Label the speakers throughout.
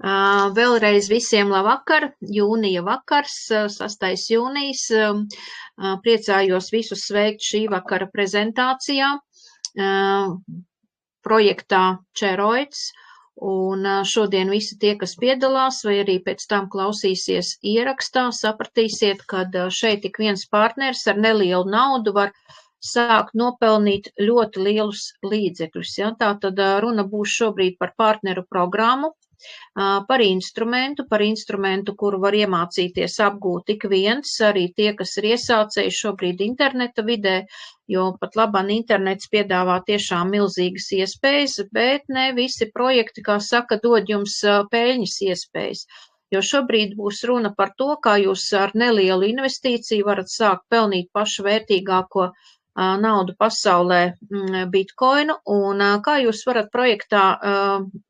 Speaker 1: Vēlreiz visiem labvakar, jūnija vakars, 6. jūnijas. Priecājos visus sveikt šī vakara prezentācijā projektā Čeroids. Un šodien visi tie, kas piedalās vai arī pēc tam klausīsies ierakstā, sapratīsiet, ka šeit tik viens partners ar nelielu naudu var sākt nopelnīt ļoti lielus līdzekļus. Ja? Tātad runa būs šobrīd par partneru programmu, par instrumentu, kuru var iemācīties apgūt ik viens, arī tie, kas ir iesācēji šobrīd interneta vidē, jo pat labāk internets piedāvā tiešām milzīgas iespējas, bet ne visi projekti, kā saka, dod jums peļņas iespējas. Jo šobrīd būs runa par to, kā jūs ar nelielu investīciju varat sākt pelnīt pašu vērtīgāko naudu pasaulē bitkoinu, un kā jūs varat projektā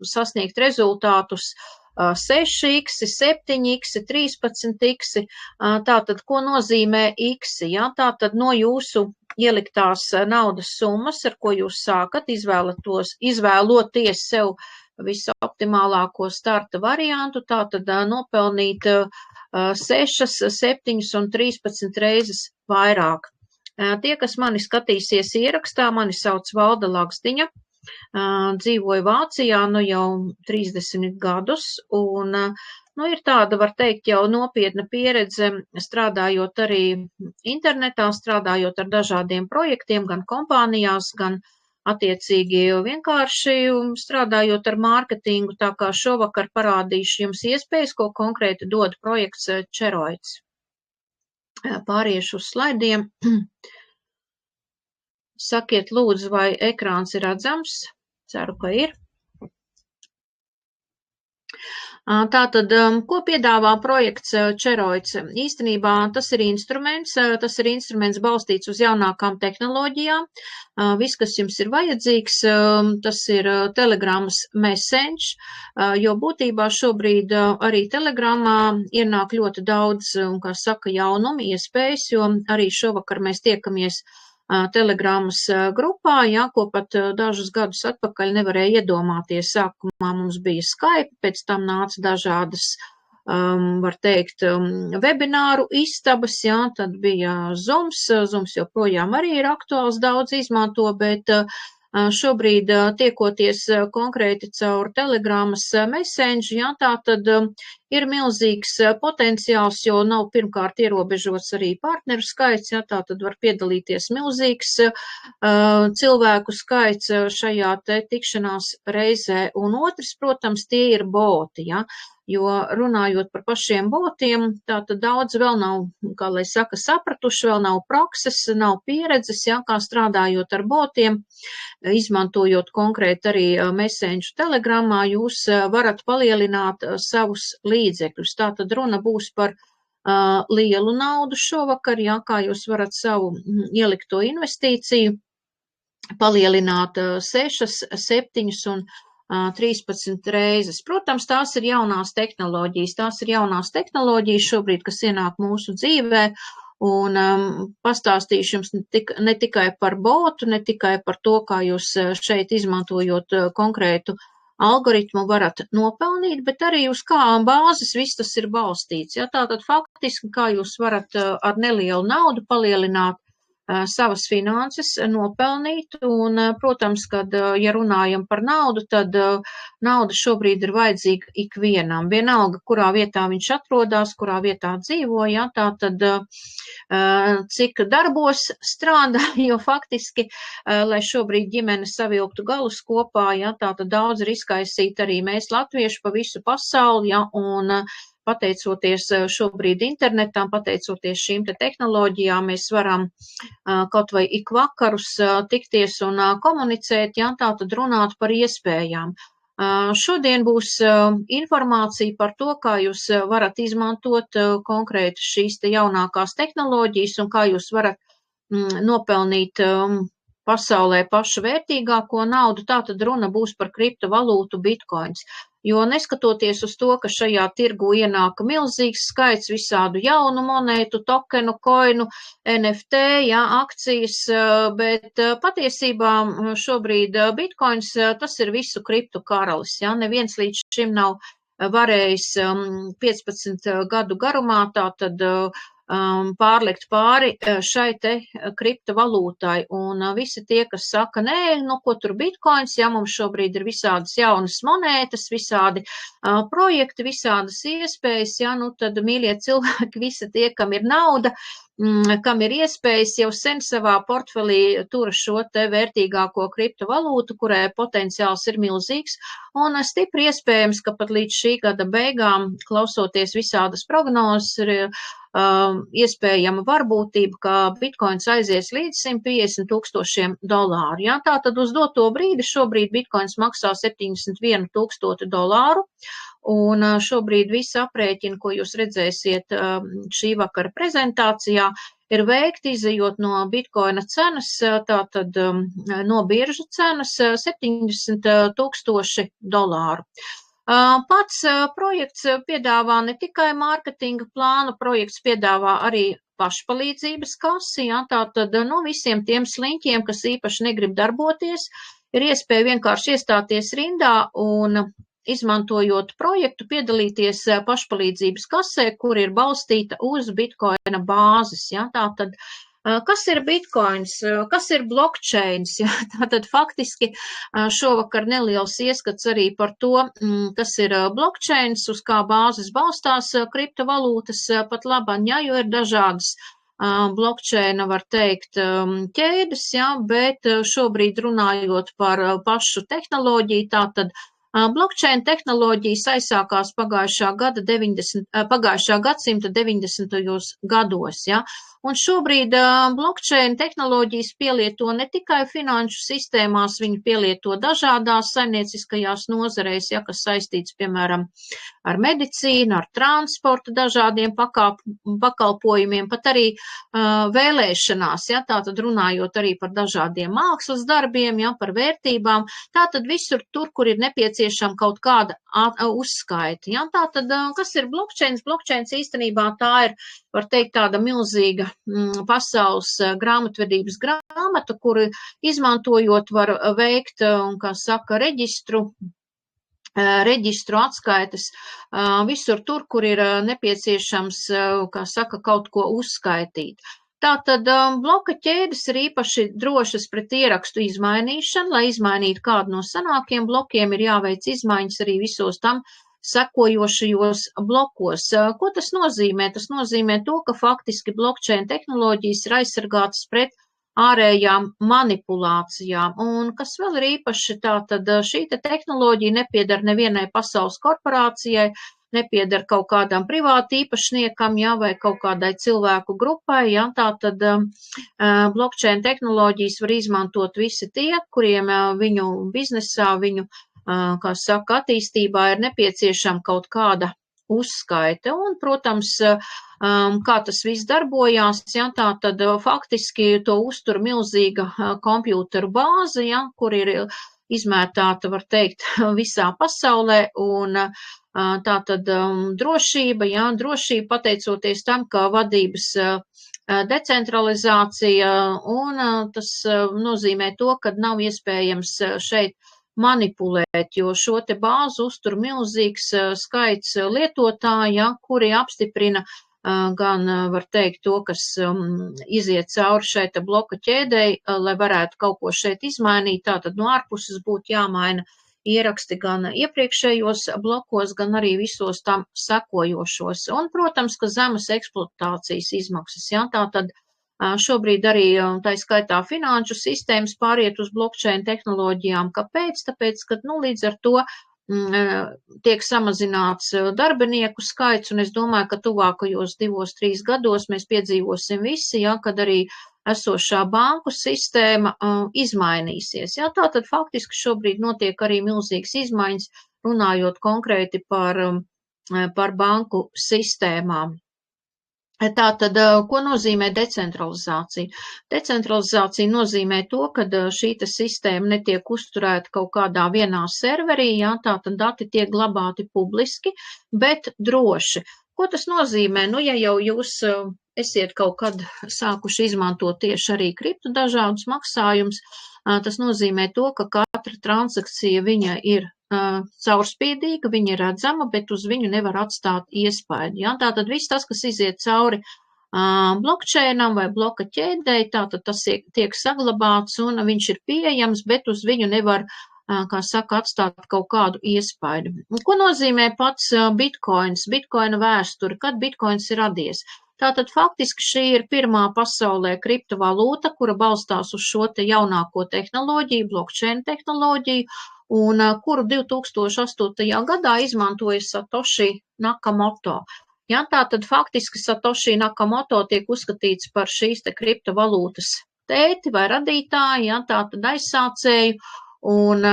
Speaker 1: sasniegt rezultātus 6x, 7x, 13x, tātad, ko nozīmē x, ja? Tātad no jūsu ieliktās naudas summas, ar ko jūs sākat, izvēloties sev visoptimālāko starta variantu, tātad nopelnīt 6, 7 un 13 reizes vairāk. Tie, kas mani skatīsies ierakstā, mani sauc Valda Lakstiņa, dzīvoju Vācijā jau 30 gadus, un ir tāda, var teikt, jau nopietna pieredze strādājot arī internetā, strādājot ar dažādiem projektiem, gan kompānijās, gan attiecīgi vienkārši strādājot ar mārketingu, tā kā šovakar parādīšu jums iespējas, ko konkrēti dod projekts Čeroids. Pāriešu uz slaidiem. Sakiet, lūdzu, vai ekrāns ir redzams? Ceru, ka ir. Tātad, ko piedāvā projekts Čeroids? Īstenībā tas ir instruments balstīts uz jaunākām tehnoloģijām. Viss, kas jums ir vajadzīgs, tas ir Telegramas Message, jo būtībā šobrīd arī Telegramā ienāk ļoti daudz, kā saka, jaunumu iespējas, jo arī šovakar mēs tiekamies Telegramas grupā, ja, ko pat dažus gadus atpakaļ nevarēja iedomāties. Sākumā mums bija Skype, pēc tam nāca dažādas, var teikt, webināru istabas, ja, tad bija Zooms joprojām arī ir aktuāls, daudz izmanto, bet šobrīd tiekoties konkrēti caur Telegramas Messenger, ja, tā tad ir milzīgs potenciāls, jo nav pirmkārt ierobežots arī partneru skaits, ja, tā tad var piedalīties milzīgs cilvēku skaits šajā te tikšanās reizē, un otrs, protams, tie ir boti, ja, jo runājot par pašiem botiem, tā tad daudz vēl nav, kā lai saka, sapratuši, vēl nav prakses, nav pieredzes, ja, kā strādājot ar botiem, izmantojot konkrēti arī Messenger Telegramā, jūs varat palielināt savus līdzekļus. Tātad runa būs par lielu naudu šovakar, ja, kā jūs varat savu ielikto investīciju palielināt 6, 7 un 13 reizes. Protams, tās ir jaunās tehnoloģijas šobrīd, kas ienāk mūsu dzīvē, un pastāstīšu jums ne tikai par botu, ne tikai par to, kā jūs šeit izmantojot konkrētu algoritmu varat nopelnīt, bet arī uz kā bāzes viss tas ir balstīts. Ja? Tātad faktiski, kā jūs varat ar nelielu naudu palielināt savas finanses, nopelnīt, un, protams, kad, ja runājam par naudu, tad nauda šobrīd ir vajadzīga ikvienam. Vienalga, kurā vietā viņš atrodas, kurā vietā dzīvo, ja, tā tad cik darbos strādā, jo faktiski, lai šobrīd ģimene savilktu galus kopā, ja, tā tad daudz ir izkaisīt arī mēs latvieši pa visu pasauli, ja, un pateicoties šobrīd internetam, pateicoties šīm te tehnoloģijām, mēs varam kaut vai ik vakarus tikties un komunicēt, ja, tā tad runāt par iespējām. Šodien būs informācija par to, kā jūs varat izmantot konkrēti šīs te jaunākās tehnoloģijas un kā jūs varat nopelnīt pasaulē pašu vērtīgāko naudu, tā tad runa būs par kriptovalūtu bitkoins. Jo neskatoties uz to, ka šajā tirgu ienāk milzīgs skaits visādu jaunu monētu, tokenu, koinu, NFT, ja, akcijas, bet patiesībā šobrīd bitkoins tas ir visu kriptu karalis. Ja. Neviens līdz šim nav varējis 15 gadu garumā tātad pārlikt pāri šai te kriptovalūtai. Un visi tie, kas saka, nē, nu, ko tur bitkoins, ja mums šobrīd ir visādas jaunas monētas, visādi projekti, visādas iespējas, ja, nu, tad, mīļie cilvēki, visi tie, kam ir nauda, kam ir iespējas, jau sen savā portfelī tur šo te vērtīgāko kriptovalūtu, kurai potenciāls ir milzīgs, un stipri iespējams, ka pat līdz šī gada beigām, klausoties visādas prognozes, ir iespējama varbūtība, ka bitkoins aizies līdz $150,000. Ja? Tātad uz doto brīdi šobrīd bitkoins maksā $71,000, un šobrīd visi aprēķini, ko jūs redzēsiet šī vakara prezentācijā, ir veikti izejot no bitkoina cenas, tātad no biržu cenas $70,000. Pats projekts piedāvā ne tikai mārketinga plānu, projekts piedāvā arī pašpalīdzības kasi, ja, tātad no visiem tiem sliņķiem, kas īpaši negrib darboties, ir iespēja vienkārši iestāties rindā un izmantojot projektu piedalīties pašpalīdzības kasē, kur ir balstīta uz bitkoina bāzes, ja, tātad kas ir bitkoins, kas ir blockchains? Ja? Tātad faktiski šovakar neliels ieskats arī par to, kas ir blockchains, uz kā bāzes balstās kriptovalūtas pat laban, ja, jo ir dažādas blockchaina, var teikt, ķēdes, ja, bet šobrīd runājot par pašu tehnoloģiju, tātad blockchain tehnoloģijas aizsākās pagājušā gadsimta 90. gados, ja, un šobrīd blockchain tehnoloģijas pielieto ne tikai finanšu sistēmās, viņi pielieto dažādās saimnieciskajās nozarēs, ja, kas saistīts, piemēram, ar medicīnu, ar transportu, dažādiem pakalpojumiem, pat arī vēlēšanās, ja, tātad runājot arī par dažādiem mākslas darbiem, ja, par vērtībām, tātad visur tur, kur ir nepieciešama kaut kāda uzskaita. Ja, tātad, kas ir blockchains? Blockchains īstenībā tā ir, var teikt, tāda milzīga pasaules grāmatvedības grāmata, kuru izmantojot var veikt, kā saka, reģistru atskaites visur tur, kur ir nepieciešams, kā saka, kaut ko uzskaitīt. Tātad bloka ķēdes ir īpaši drošas pret ierakstu izmainīšanu. Lai izmainītu kādu no senākiem blokiem, ir jāveic izmaiņas arī visos tam sekojošajos blokos. Ko tas nozīmē? Tas nozīmē to, ka faktiski blockchain tehnoloģijas ir aizsargātas pret ārējām manipulācijām. Un kas vēl ir īpaši, tātad šī tehnoloģija nepiedar nevienai pasaules korporācijai, nepiedar kaut kādam privāti īpašniekam, ja, vai kaut kādai cilvēku grupai, ja, tātad blockchain tehnoloģijas var izmantot visi tie, kuriem viņu biznesā, viņu, kā saka, attīstībā ir nepieciešama kaut kāda uzskaite. Un, protams, kā tas viss darbojās, ja, tātad faktiski to uztur milzīga kompjūteru bāze, ja, kur ir izmētāta, var teikt, visā pasaulē, un tātad drošība, ja, drošība pateicoties tam, ka vadības decentralizācija, un tas nozīmē to, ka nav iespējams šeit manipulēt, jo šo te bāzu uztur milzīgs skaits lietotāju, ja, kuri apstiprina gan, var teikt, to, kas iziet cauri šai te bloka ķēdei, lai varētu kaut ko šeit izmainīt, tātad no ārpuses būtu jāmaina ieraksti gan iepriekšējos blokos, gan arī visos tam sekojošos. Un, protams, ka zemes eksploatācijas izmaksas, ja, tātad šobrīd arī tā skaitā finanšu sistēmas pāriet uz blockchain tehnoloģijām. Kāpēc? Tāpēc, ka, nu, līdz ar to tiek samazināts darbinieku skaits, un es domāju, ka tuvākajos 2-3 gados mēs piedzīvosim visi, ja, kad arī esošā banku sistēma izmainīsies. Ja, tātad faktiski šobrīd notiek arī milzīgas izmaiņas, runājot konkrēti par banku sistēmām. Tātad, ko nozīmē decentralizācija? Decentralizācija nozīmē to, ka šī sistēma netiek uzturēta kaut kādā vienā serverī, ja, tātad dati tiek glabāti publiski, bet droši. Ko tas nozīmē? Nu, ja jau jūs esiet kaut kad sākuši izmantot tieši arī kriptu dažādus maksājumus, tas nozīmē to, ka katra transakcija viņa ir caurspīdīga, viņa ir redzama, bet uz viņu nevar atstāt iespaidu. Ja? Tātad viss tas, kas iziet cauri blockchainam vai bloka ķēdei, tātad tas tiek saglabāts un viņš ir pieejams, bet uz viņu nevar, kā saka, atstāt kaut kādu iespaidu. Ko nozīmē pats bitcoins, bitcoina vēsture, kad bitcoins ir radies? Tātad faktiski šī ir pirmā pasaulē kriptovalūta, kura balstās uz šo te jaunāko tehnoloģiju, blockchain tehnoloģiju, un kuru 2008. Gadā izmantoja Satoshi Nakamoto. Ja, tātad faktiski Satoshi Nakamoto tiek uzskatīts par šīs te kriptovalūtas tēti vai radītāju, ja, tātad aizsācēju, un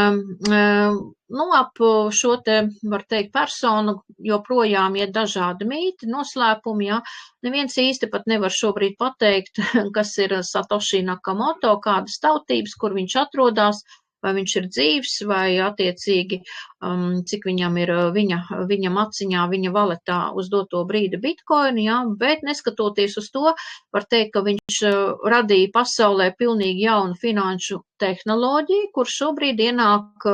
Speaker 1: ap šo te, var teikt, personu joprojām iet dažādi mīti, noslēpumi, ja. Neviens īsti pat nevar šobrīd pateikt, kas ir Satoshi Nakamoto, kādas tautības, kur viņš atrodas, vai viņš ir dzīvs, vai attiecīgi, cik viņam ir viņa maciņā, viņa valetā uz doto brīdi bitcoinu, ja, bet neskatoties uz to, var teikt, ka viņš radīja pasaulē pilnīgi jaunu finanšu tehnoloģiju, kur šobrīd ienāk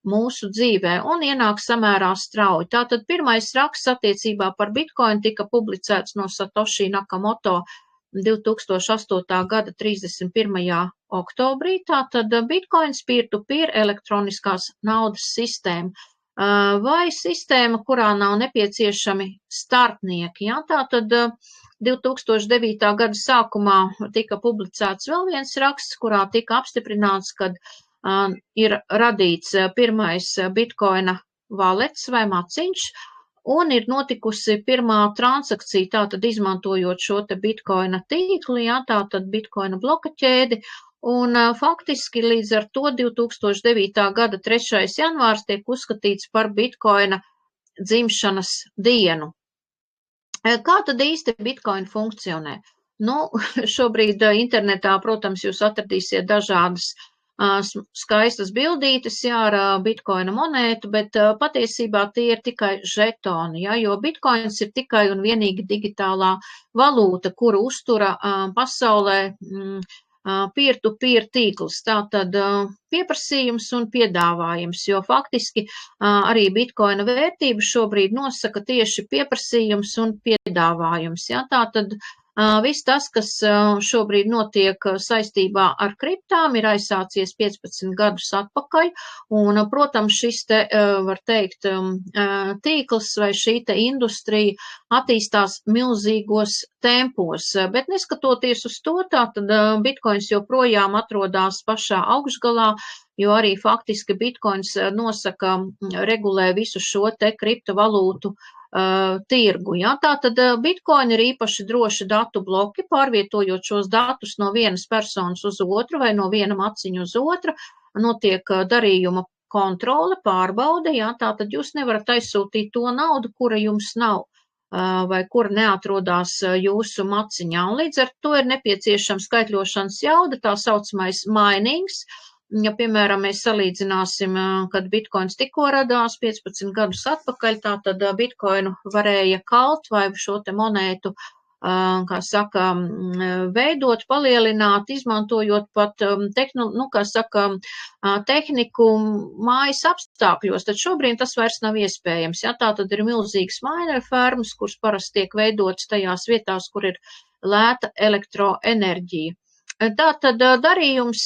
Speaker 1: mūsu dzīvē un ienāk samērā strauji. Tātad pirmais raksts attiecībā par bitcoinu tika publicēts no Satoshi Nakamoto 2008. Gada 31. oktobrī, tātad bitcoins peer-to-peer elektroniskās naudas sistēma vai sistēma, kurā nav nepieciešami starpnieki. Ja? Tātad 2009. Gada sākumā tika publicēts vēl viens raksts, kurā tika apstiprināts, ka ir radīts pirmais bitcoina valets vai maciņš, un ir notikusi pirmā transakcija, tātad izmantojot šo te bitcoina tīklu, ja, tātad bitcoina bloka ķēdi, un faktiski līdz ar to 2009. Gada 3. janvārs tiek uzskatīts par bitcoina dzimšanas dienu. Kā tad īsti bitcoin funkcionē? Nu, šobrīd internetā, protams, jūs atradīsiet dažādas skaistas bildītes, jā, ar bitcoina monētu, bet patiesībā tie ir tikai žetoni, jā, jo bitcoins ir tikai un vienīgi digitālā valūta, kuru uztura pasaulē peer-to-peer tīkls, tātad pieprasījums un piedāvājums, jo faktiski arī bitcoina vērtību šobrīd nosaka tieši pieprasījums un piedāvājums, jā, tātad viss tas, kas šobrīd notiek saistībā ar kriptām, ir aizsācies 15 gadus atpakaļ, un, protams, šis te, var teikt, tīkls vai šī te industrija attīstās milzīgos tempos, bet neskatoties uz to, tātad bitcoins joprojām atrodas pašā augšgalā, jo arī faktiski bitcoins nosaka, regulē visu šo te kriptovalūtu tirgu. Ja? Tātad bitcoin ir īpaši droši datu bloki, pārvietojot šos datus no vienas personas uz otru vai no viena maciņa uz otru, notiek darījuma kontrole, pārbaude, ja? Tātad jūs nevarat aizsūtīt to naudu, kura jums nav vai kura neatrodās jūsu maciņā. Un līdz ar to ir nepieciešama skaitļošanas jauda, tā saucamais minings. Ja, piemēram, mēs salīdzināsim, kad bitcoins tikko radās 15 gadus atpakaļ, tātad bitcoinu varēja kalt vai šo te monētu, kā saka, veidot, palielināt, izmantojot pat tehniku mājas apstākļos, tad šobrīd tas vairs nav iespējams. Ja? Tātad ir milzīgas miner fermas, kuras parasti tiek veidotas tajās vietās, kur ir lēta elektroenerģija. Tātad darījums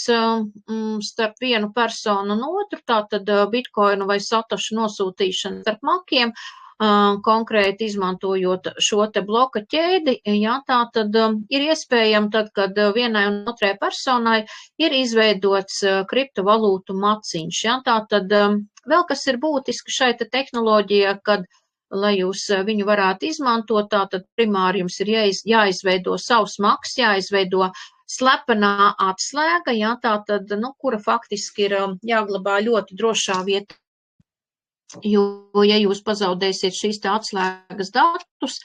Speaker 1: starp vienu personu un otru, tātad bitcoinu vai satošu nosūtīšana starp makiem, konkrēti izmantojot šo te bloka ķēdi, jā, tātad ir iespējams tad, kad vienai un otrai personai ir izveidots kriptovalūtu maciņš, jā, tātad vēl kas ir būtiski šai te tehnoloģijā, kad lai jūs viņu varētu izmantot, tātad primāri jums ir jāizveido savs maks, jāizveido slepenā atslēga, jā, tātad, kura faktiski ir jāglabā ļoti drošā vietā, jo, ja jūs pazaudēsiet šīs tā atslēgas datus,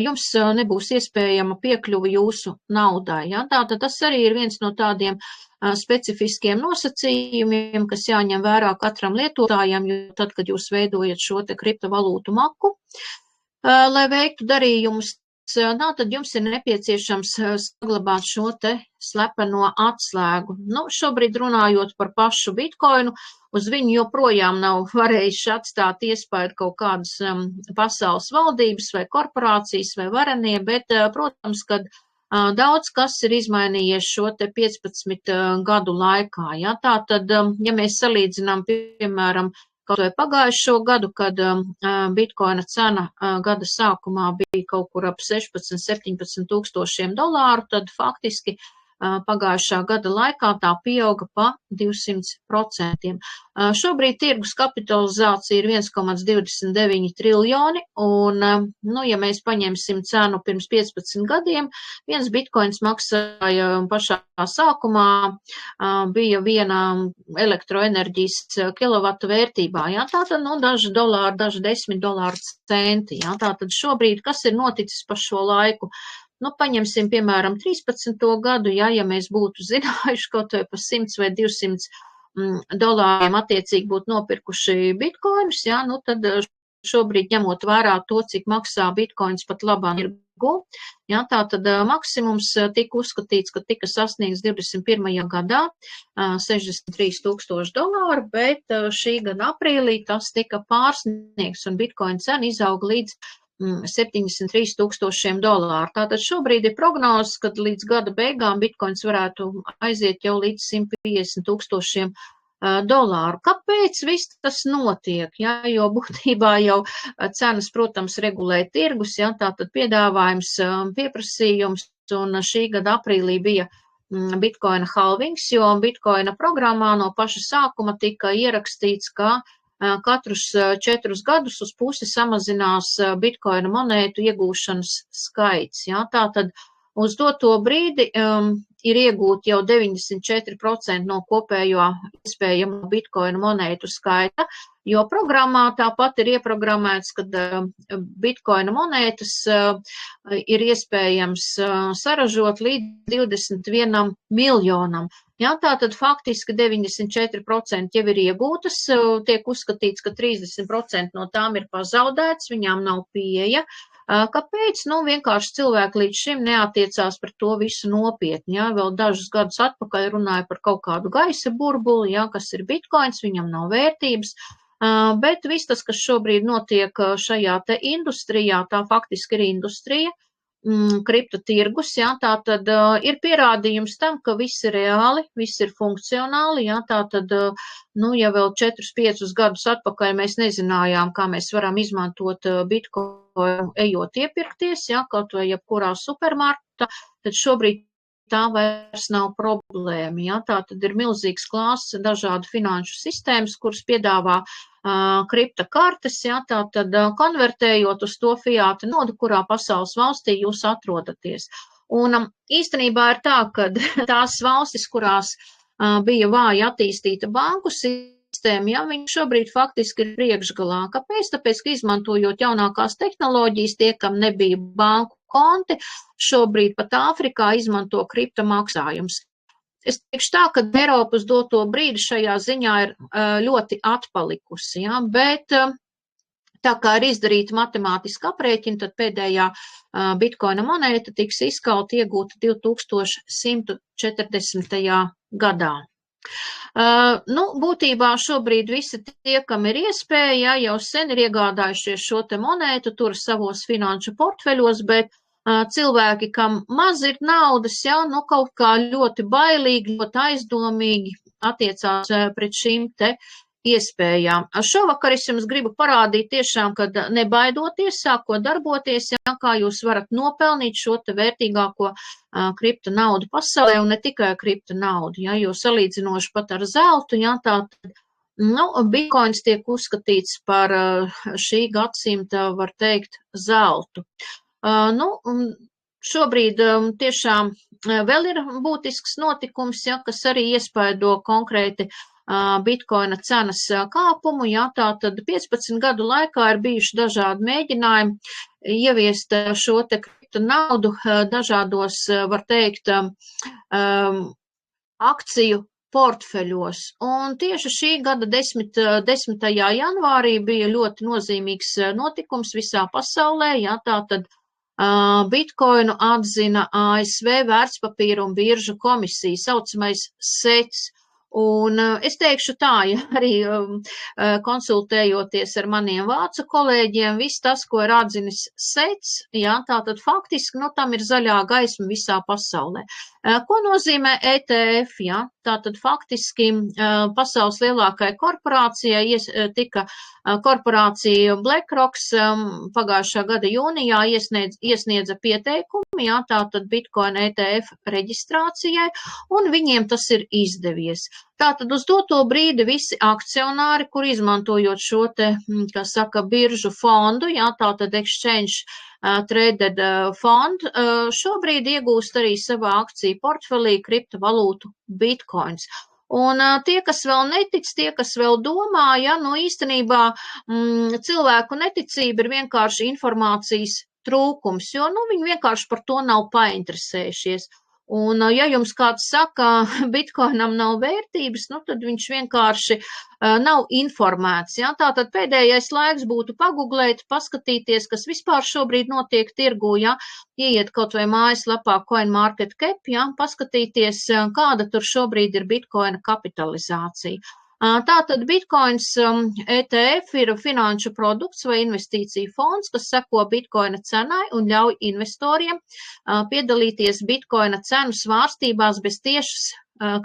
Speaker 1: jums nebūs iespējama piekļuva jūsu naudai, jā, tātad tas arī ir viens no tādiem specifiskiem nosacījumiem, kas jāņem vērā katram lietotājam, jo tad, kad jūs veidojat šo te kriptovalūtu maku, lai veiktu darījumus, tad jums ir nepieciešams saglabāt šo te slepeno atslēgu. Šobrīd runājot par pašu bitcoinu, uz viņu joprojām nav varējuši atstāt iespēju kaut kādas pasaules valdības vai korporācijas vai varenie, bet, protams, kad daudz kas ir izmainījies šo te 15 gadu laikā. Ja? Tātad, ja mēs salīdzinām, piemēram, kaut vai pagājušo gadu, kad bitkoina cena gada sākumā bija kaut kur ap 16–17 tūkstošiem dolāru, tad faktiski pagājušā gada laikā tā pieauga pa 200%. Šobrīd tirgus kapitalizācija ir 1,29 triljoni, un, nu, ja mēs paņemsim cenu pirms 15 gadiem, viens bitkoins maksāja pašā sākumā, bija viena elektroenerģijas kilovatu vērtībā, jā, tātad, nu, daži dolāri, daži $10 centi, jā, tātad šobrīd, kas ir noticis pa šo laiku? Nu, paņemsim, piemēram, 13. gadu, ja mēs būtu zinājuši kaut vai pa 100 vai 200 dolāriem attiecīgi būtu nopirkuši bitkoinus, ja, nu, tad šobrīd ņemot vērā to, cik maksā bitkoins pat labā tirgu, ja, tātad maksimums tika uzskatīts, ka tika sasniegts 21. gadā $63,000, bet šī gada aprīlī tas tika pārsniegts un bitkoina cena izauga līdz $73,000. Tātad šobrīd ir prognozes, kad līdz gada beigām bitkoins varētu aiziet jau līdz $150,000. Kāpēc viss tas notiek? Ja, jo būtībā jau cenas, protams, regulē tirgus, ja, tātad piedāvājums, pieprasījums, un šī gada aprīlī bija bitkoina halvings, jo bitkoina programmā no paša sākuma tika ierakstīts, ka katrus 4 gadus uz pusi samazinās bitkoina monētu iegūšanas skaits. Ja? Tātad uz doto brīdi ir iegūt jau 94% no kopējo iespējamo bitkoina monētu skaita, jo programmā tāpat ir ieprogrammēts, ka bitkoina monētas ir iespējams saražot līdz 21 miljonam. Jā, tātad faktiski 94% jau ir iegūtas, tiek uzskatīts, ka 30% no tām ir pazaudēts, viņām nav pieeja. Kāpēc? Nu, vienkārši cilvēki līdz šim neatiecās par to visu nopietni. Jā, vēl dažus gadus atpakaļ runāja par kaut kādu gaisa burbuli, jā, kas ir bitkoins, viņam nav vērtības. Bet viss tas, kas šobrīd notiek šajā te industrijā, tā faktiski ir industrija, kriptotirgus, jā, tā tad ir pierādījums tam, ka viss ir reāli, viss ir funkcionāli, jā, tā tad, nu, ja vēl 4–5 gadus atpakaļ mēs nezinājām, kā mēs varam izmantot bitkoinu ejot iepirkties, jā, kaut vai jebkurā supermarketā, tad šobrīd tā vairs nav problēma, jā, tā tad ir milzīgs klāsts dažādu finanšu sistēmas, kuras piedāvā kripta kartes, jā, tā tad konvertējot uz to fiāta naudu, kurā pasaules valstī jūs atrodaties. Un īstenībā ir tā, ka tās valstis, kurās bija vāji attīstīta banku sistēma, jā, viņi šobrīd faktiski ir priekšgalā. Kāpēc? Tāpēc, ka izmantojot jaunākās tehnoloģijas, tie, kam nebija banku konti, šobrīd pat Āfrikā izmanto kripta maksājums. Es teikšu tā, ka Eiropa uz doto brīdi šajā ziņā ir ļoti atpalikusi, ja, bet tā kā ir izdarīta matemātiska aprēķina, tad pēdējā bitkoina monēta tiks izskauta iegūta 2140. gadā. Nu, būtībā šobrīd visi tie, kam ir iespēja, jau sen ir iegādājušies šo te monētu, tur savos finanšu portfeļos, bet cilvēki, kam maz ir naudas, jā, nu kaut kā ļoti bailīgi, ļoti aizdomīgi attiecās pret šīm te iespējām. Šovakar es jums gribu parādīt tiešām, kad nebaidoties, sākot darboties, jā, kā jūs varat nopelnīt šo te vērtīgāko kripta naudu pasaulē, un ne tikai kripta naudu, jā, jo salīdzinoši pat ar zeltu, jā, tātad, nu, bitkoins tiek uzskatīts par šī gadsimta, var teikt, zeltu. Nu, šobrīd tiešām vēl ir būtisks notikums, ja, kas arī iespaido konkrēti bitkoina cenas kāpumu, ja, tātad 15 gadu laikā ir bijuši dažādi mēģinājumi ieviest šo te kripto naudu dažādos, var teikt, akciju portfeļos. Un tieši šī gada 10. janvārī bija ļoti nozīmīgs notikums visā pasaulē, ja, tātad bitkoinu atzina ASV vērtspapīru un biržu komisija, saucamais SEC, Un es teikšu tā, ja arī konsultējoties ar maniem vācu kolēģiem, viss tas, ko ir atzinis SEC, jā, tātad faktiski, tam ir zaļā gaisma visā pasaulē. Ko nozīmē ETF, jā? Tātad faktiski pasaules lielākai korporācijai tika korporācija BlackRocks pagājušā gada jūnijā iesniedza pieteikumu, jā, tātad Bitcoin ETF reģistrācijai, un viņiem tas ir izdevies. Tātad uz doto brīdi visi akcionāri, kur izmantojot šo te, kā saka, biržu fondu, jā, tātad Exchange Traded Fund, šobrīd iegūst arī savā akciju portfelī kriptovalūtu Bitcoins. Un tie, kas vēl netic, tie, kas vēl domā, ja, īstenībā cilvēku neticība ir vienkārši informācijas trūkums, jo, viņi vienkārši par to nav painteresējušies. Un, ja jums kāds saka, Bitcoinam nav vērtības, tad viņš vienkārši nav informēts. Ja? Tātad pēdējais laiks būtu paguglēt, paskatīties, kas vispār šobrīd notiek tirgū, ja? Ieiet kaut vai mājaslapā CoinMarketCap, ja? Paskatīties, kāda tur šobrīd ir Bitcoina kapitalizācija. Tātad Bitcoins ETF ir finanšu produkts vai investīciju fonds, kas seko Bitcoina cenai un ļauj investoriem piedalīties Bitcoina cenu svārstībās bez tiešas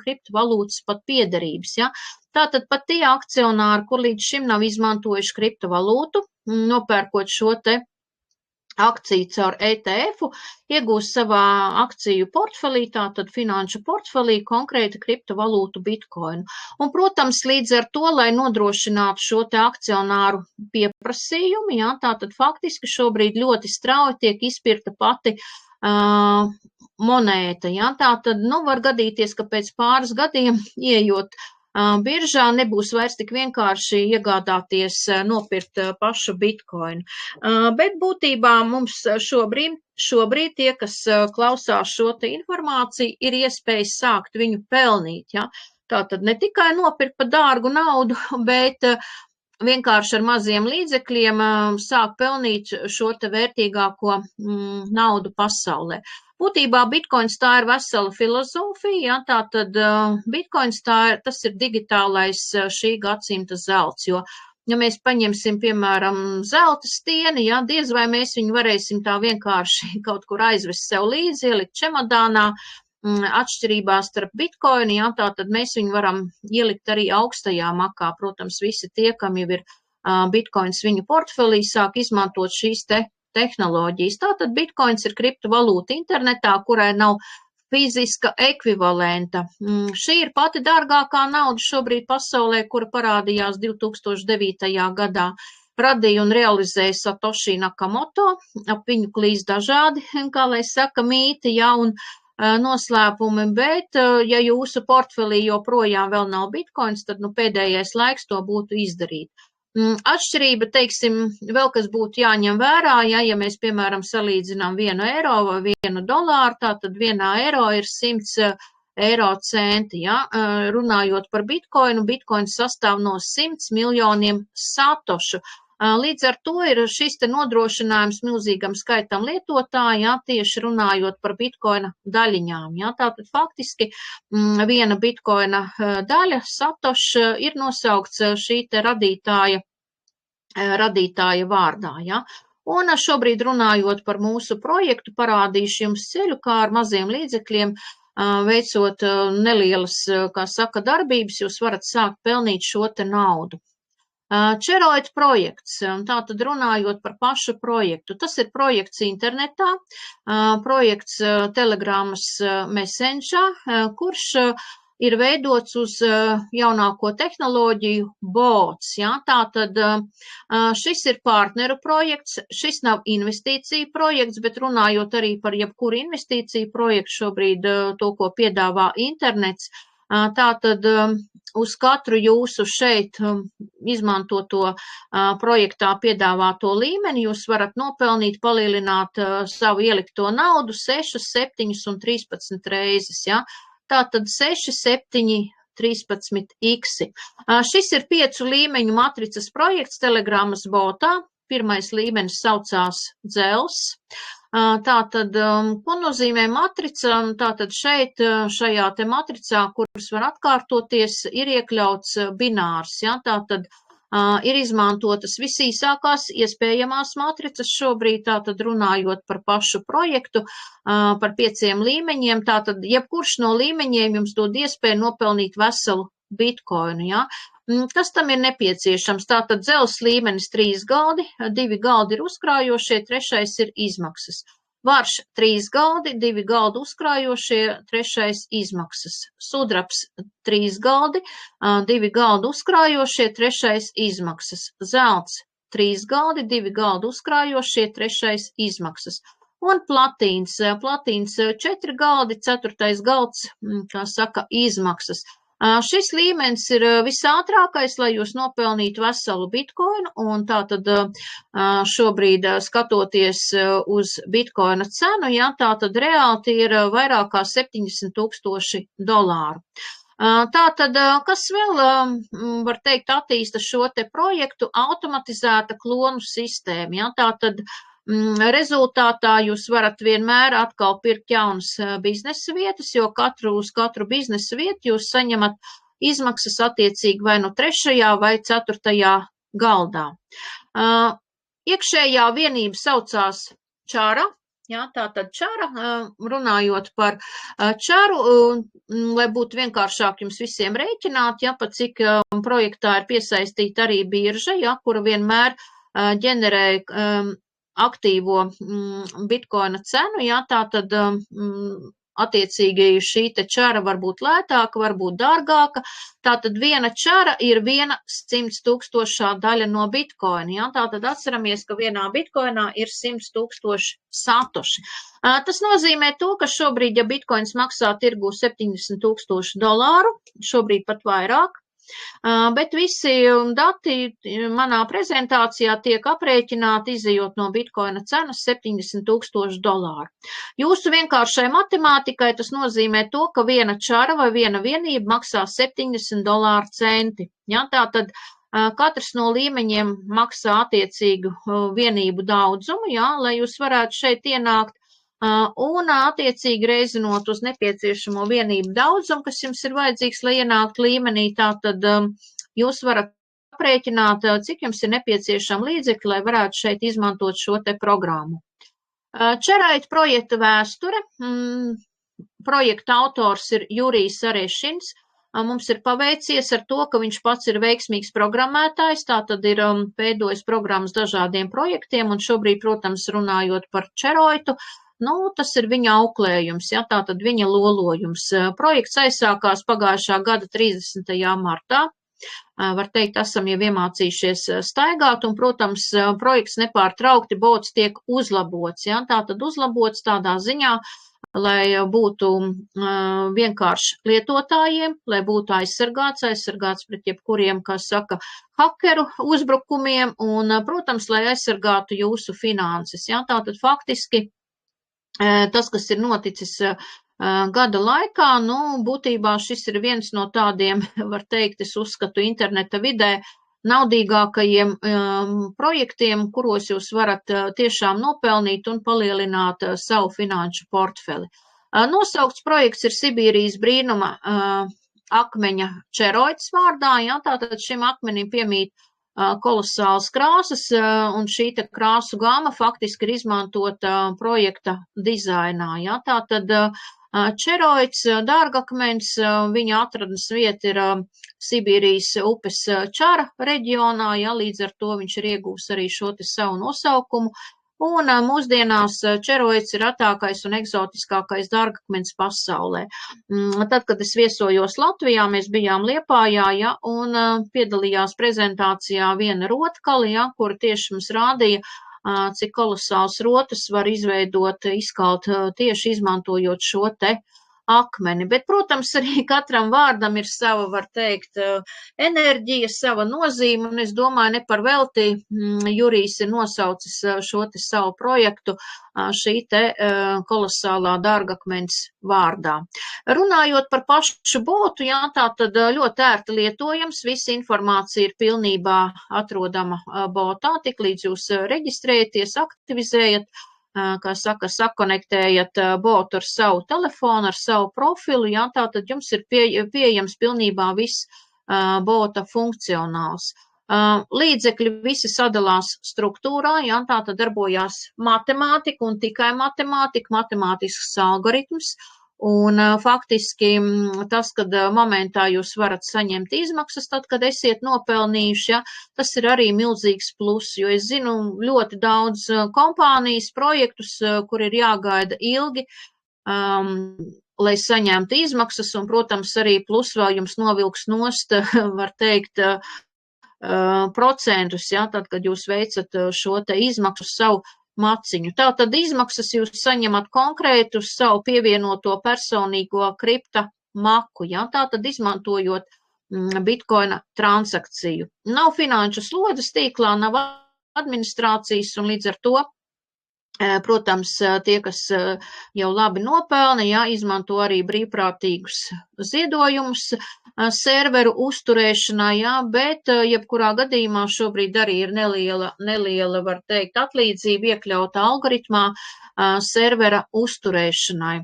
Speaker 1: kriptovalūtas pat piederības. Ja? Tātad pat tie akcionāri, kur līdz šim nav izmantojuši kriptovalūtu, nopērkot šo te akciju caur ETF-u, iegūst savā akciju portfelī, tātad finanšu portfelī konkrēti kriptovalūtu Bitcoinu. Un, protams, līdz ar to, lai nodrošinātu šo te akcionāru pieprasījumu, jā, tātad faktiski šobrīd ļoti strauji tiek izpirkta pati monēta. Jā, tātad, var gadīties, ka pēc pāris gadiem ieejot biržā nebūs vairs tik vienkārši iegādāties, nopirkt pašu Bitcoinu. Bet būtībā mums šobrīd tie, kas klausās šo te informāciju, ir iespējas sākt viņu pelnīt. Ja? Tātad ne tikai nopirkt par dārgu naudu, bet vienkārši ar maziem līdzekļiem sāk pelnīt šo te vērtīgāko naudu pasaulē. Būtībā Bitcoins tā ir vesela filozofija, ja, tātad Bitcoins tas ir digitālais šī gadsimta zelts, jo, ja mēs paņemsim, piemēram, zelta stieni, ja, diez vai mēs viņu varēsim tā vienkārši kaut kur aizvest sev līdzi, ielikt čemodānā, atšķirībā starp Bitcoinu, ja, tātad mēs viņu varam ielikt arī augstajā makā, protams, visi tie, kam jau ir Bitcoins viņu portfelī, sāk izmantot šīs tehnoloģijas. Tātad Bitcoins ir kriptovalūta internetā, kurai nav fiziska ekvivalenta. Šī ir pati dārgākā nauda šobrīd pasaulē, kura parādījās 2009. gadā. Radīja un realizēja Satoshi Nakamoto, ap viņu klīst dažādi, kā lai saka, mīti, ja, un noslēpumi, bet ja jūsu portfelī joprojām vēl nav Bitcoins, tad pēdējais laiks to būtu izdarīt. Atšķirība, teiksim, vēl kas būtu jāņem vērā, ja mēs, piemēram, salīdzinām 1 eiro vai 1 dolāru, tātad 1 eiro ir 100 eiro centi, ja? Runājot par Bitcoinu, Bitcoins sastāv no 100 miljoniem satošu. Līdz ar to ir šis te nodrošinājums milzīgam skaitam lietotāju, ja, tieši runājot par Bitcoina daļiņām. Ja. Tātad faktiski viena Bitcoina daļa, satoša, ir nosaukts šī te radītāja vārdā. Ja. Un šobrīd runājot par mūsu projektu, parādīšu jums ceļu, kā ar maziem līdzekļiem, veicot nelielas, kā saka, darbības, jūs varat sākt pelnīt šo te naudu. Čeroid projekts, tātad runājot par pašu projektu, tas ir projekts internetā, projekts Telegramas Messengerā, kurš ir veidots uz jaunāko tehnoloģiju bots. Ja? Tātad šis ir partneru projekts, šis nav investīcija projekts, bet runājot arī par jebkuru investīciju projektu šobrīd to, ko piedāvā internets, tātad uz katru jūsu šeit izmantoto projektā piedāvāto līmeni jūs varat nopelnīt, palielināt savu ielikto naudu 6, 7 un 13 reizes. Ja? Tātad 6, 7, 13x. Šis ir 5 līmeņu matricas projekts Telegramas botā. Pirmais līmenis saucās dzels. Tātad, ko nozīmē matrica? Tātad šeit, šajā te matricā, kuras var atkārtoties, ir iekļauts binārs, ja? Tātad ir izmantotas visīsākās iespējamās matricas šobrīd, tātad runājot par pašu projektu, par 5 līmeņiem, tātad jebkurš no līmeņiem jums dod iespēju nopelnīt veselu bitkoinu, ja? Kas tam ir nepieciešams? Tātad dzelzs līmenis 3 galdi, 2 galdi ir uzkrājošie, 3 ir izmaksas. Varš 3 galdi, 2 galdi uzkrājošie, 3 izmaksas. Sudrabs 3 galdi, 2 galdi uzkrājošie, 3 izmaksas. Zelts 3 galdi, 2 galdi uzkrājošie, 3 izmaksas. Un platīns 4 galdi, 4. galds, kā saka, izmaksas. Šis līmenis ir visātrākais, lai jūs nopelnītu veselu bitkoinu, un tātad šobrīd skatoties uz bitkoina cenu, ja, tātad reāli ir vairāk kā $70,000. Tātad, kas vēl, var teikt, attīsta šo te projektu, automatizēta klonu sistēma, ja, tātad rezultātā jūs varat vienmēr atkal pirkt jaunas biznesa vietas, jo uz katru biznesa vietu jūs saņemat izmaksas attiecīgi vai no 3. vai 4. galdā. Iekšējā vienība saucās čara, ja, tātad čara, runājot par čaru, lai būtu vienkāršāk jums visiem rēķināt, ja, pa cik projektā ir piesaistīta arī birža, ja, kura vienmēr ģenerē aktīvo bitkoina cenu, ja, tātad attiecīgi šī te čara var būt lētāka, var būt dārgāka, tātad viena čara ir 100,000 daļa no bitkoina, ja, tātad atceramies, ka vienā bitkoinā ir 100,000 satoši. Tas nozīmē to, ka šobrīd, ja bitkoins maksā tirgu $70,000, šobrīd pat vairāk, bet visi dati manā prezentācijā tiek aprēķināti izejot no bitkoina cenas $70,000. Jūsu vienkāršai matemātikai tas nozīmē to, ka viena čara vai viena vienība maksā $70 centi. Ja, tātad katrs no līmeņiem maksā attiecīgu vienību daudzumu, ja, lai jūs varētu šeit ienākt. Un attiecīgi reizinot uz nepieciešamo vienību daudzumu, kas jums ir vajadzīgs, lai ienāktu līmenī, tātad jūs varat aprēķināt, cik jums ir nepieciešama līdzekļi, lai varētu šeit izmantot šo te programmu. Čeraita projekta vēsture. Projekta autors ir Jurijs Arešins. Mums ir paveicies ar to, ka viņš pats ir veiksmīgs programmētājs, tātad ir veidojis programmas dažādiem projektiem, un šobrīd, protams, runājot par Čeraitu, tas ir viņa auklējums, ja, tātad viņa lolojums. Projekts aizsākās pagājušā gada 30. martā. Var teikt, esam jau iemācījušies staigāt, un, protams, projekts nepārtraukti bots tiek uzlabots, ja, tātad uzlabots tādā ziņā, lai būtu vienkārši lietotājiem, lai būtu aizsargāts pret jebkuriem, kā saka, hakeru uzbrukumiem, un, protams, lai aizsargātu jūsu finanses, ja, tātad faktiski tas, kas ir noticis gada laikā, būtībā šis ir viens no tādiem, var teikt, es uzskatu interneta vidē naudīgākajiem projektiem, kuros jūs varat tiešām nopelnīt un palielināt savu finanšu portfeli. Nosaukts projekts ir Sibīrijas brīnuma akmeņa Čeroitas vārdā, ja, tātad šim akmenim piemīt kolosāls krāsas, un šī te krāsu gama faktiski ir izmantota projekta dizainā. Ja? Tātad Čeroits, dārgakmens, viņa atradnes vieta ir Sibīrijas upes Čara reģionā, ja? Līdz ar to viņš ir iegūs arī šo te savu nosaukumu. Un mūsdienās Čeroits ir retākais un eksotiskākais dārgakmens pasaulē. Tad, kad es viesojos Latvijā, mēs bijām Liepājā, ja, un piedalījās prezentācijā viena rotkali, ja, kura tieši mums rādīja, cik kolosāls rotas var izveidot, izkalt tieši izmantojot šo te akmeni. Bet, protams, arī katram vārdam ir sava, var teikt, enerģija, sava nozīme, un es domāju, ne par velti Jurijs ir nosaucis šo te savu projektu šī te kolosālā dārgakmens vārdā. Runājot par pašu botu, jā, tā tad ļoti ērti lietojams, visa informācija ir pilnībā atrodama botā, tik līdz jūs reģistrējaties, aktivizējat kā saka, sakonektējat botu ar savu telefonu, ar savu profilu, jā, tātad jums ir pieejams pilnībā viss bota funkcionāls. Līdzekļi visi sadalās struktūrā, jā, tātad darbojās matemātika un tikai matemātika, matemātisks algoritms. Un faktiski tas, kad momentā jūs varat saņemt izmaksas, tad, kad esiet nopelnījuši, ja, tas ir arī milzīgs plus, jo es zinu ļoti daudz kompānijas projektus, kur ir jāgaida ilgi, lai saņemtu izmaksas, un, protams, arī plus vēl jums novilks nost, var teikt, procentus, ja, tad, kad jūs veicat šo te izmaksu savu maciņu. Tātad izmaksas jūs saņemat konkrēti uz savu pievienoto personīgo kripta maku, ja? Tātad izmantojot bitkoina transakciju. Nav finanšu slodzes tīklā, nav administrācijas un līdz ar to, protams, tie, kas jau labi nopelna, ja, izmanto arī brīvprātīgus ziedojumus serveru uzturēšanā, ja, bet jebkurā gadījumā šobrīd arī ir neliela, var teikt, atlīdzība iekļauta algoritmā servera uzturēšanai.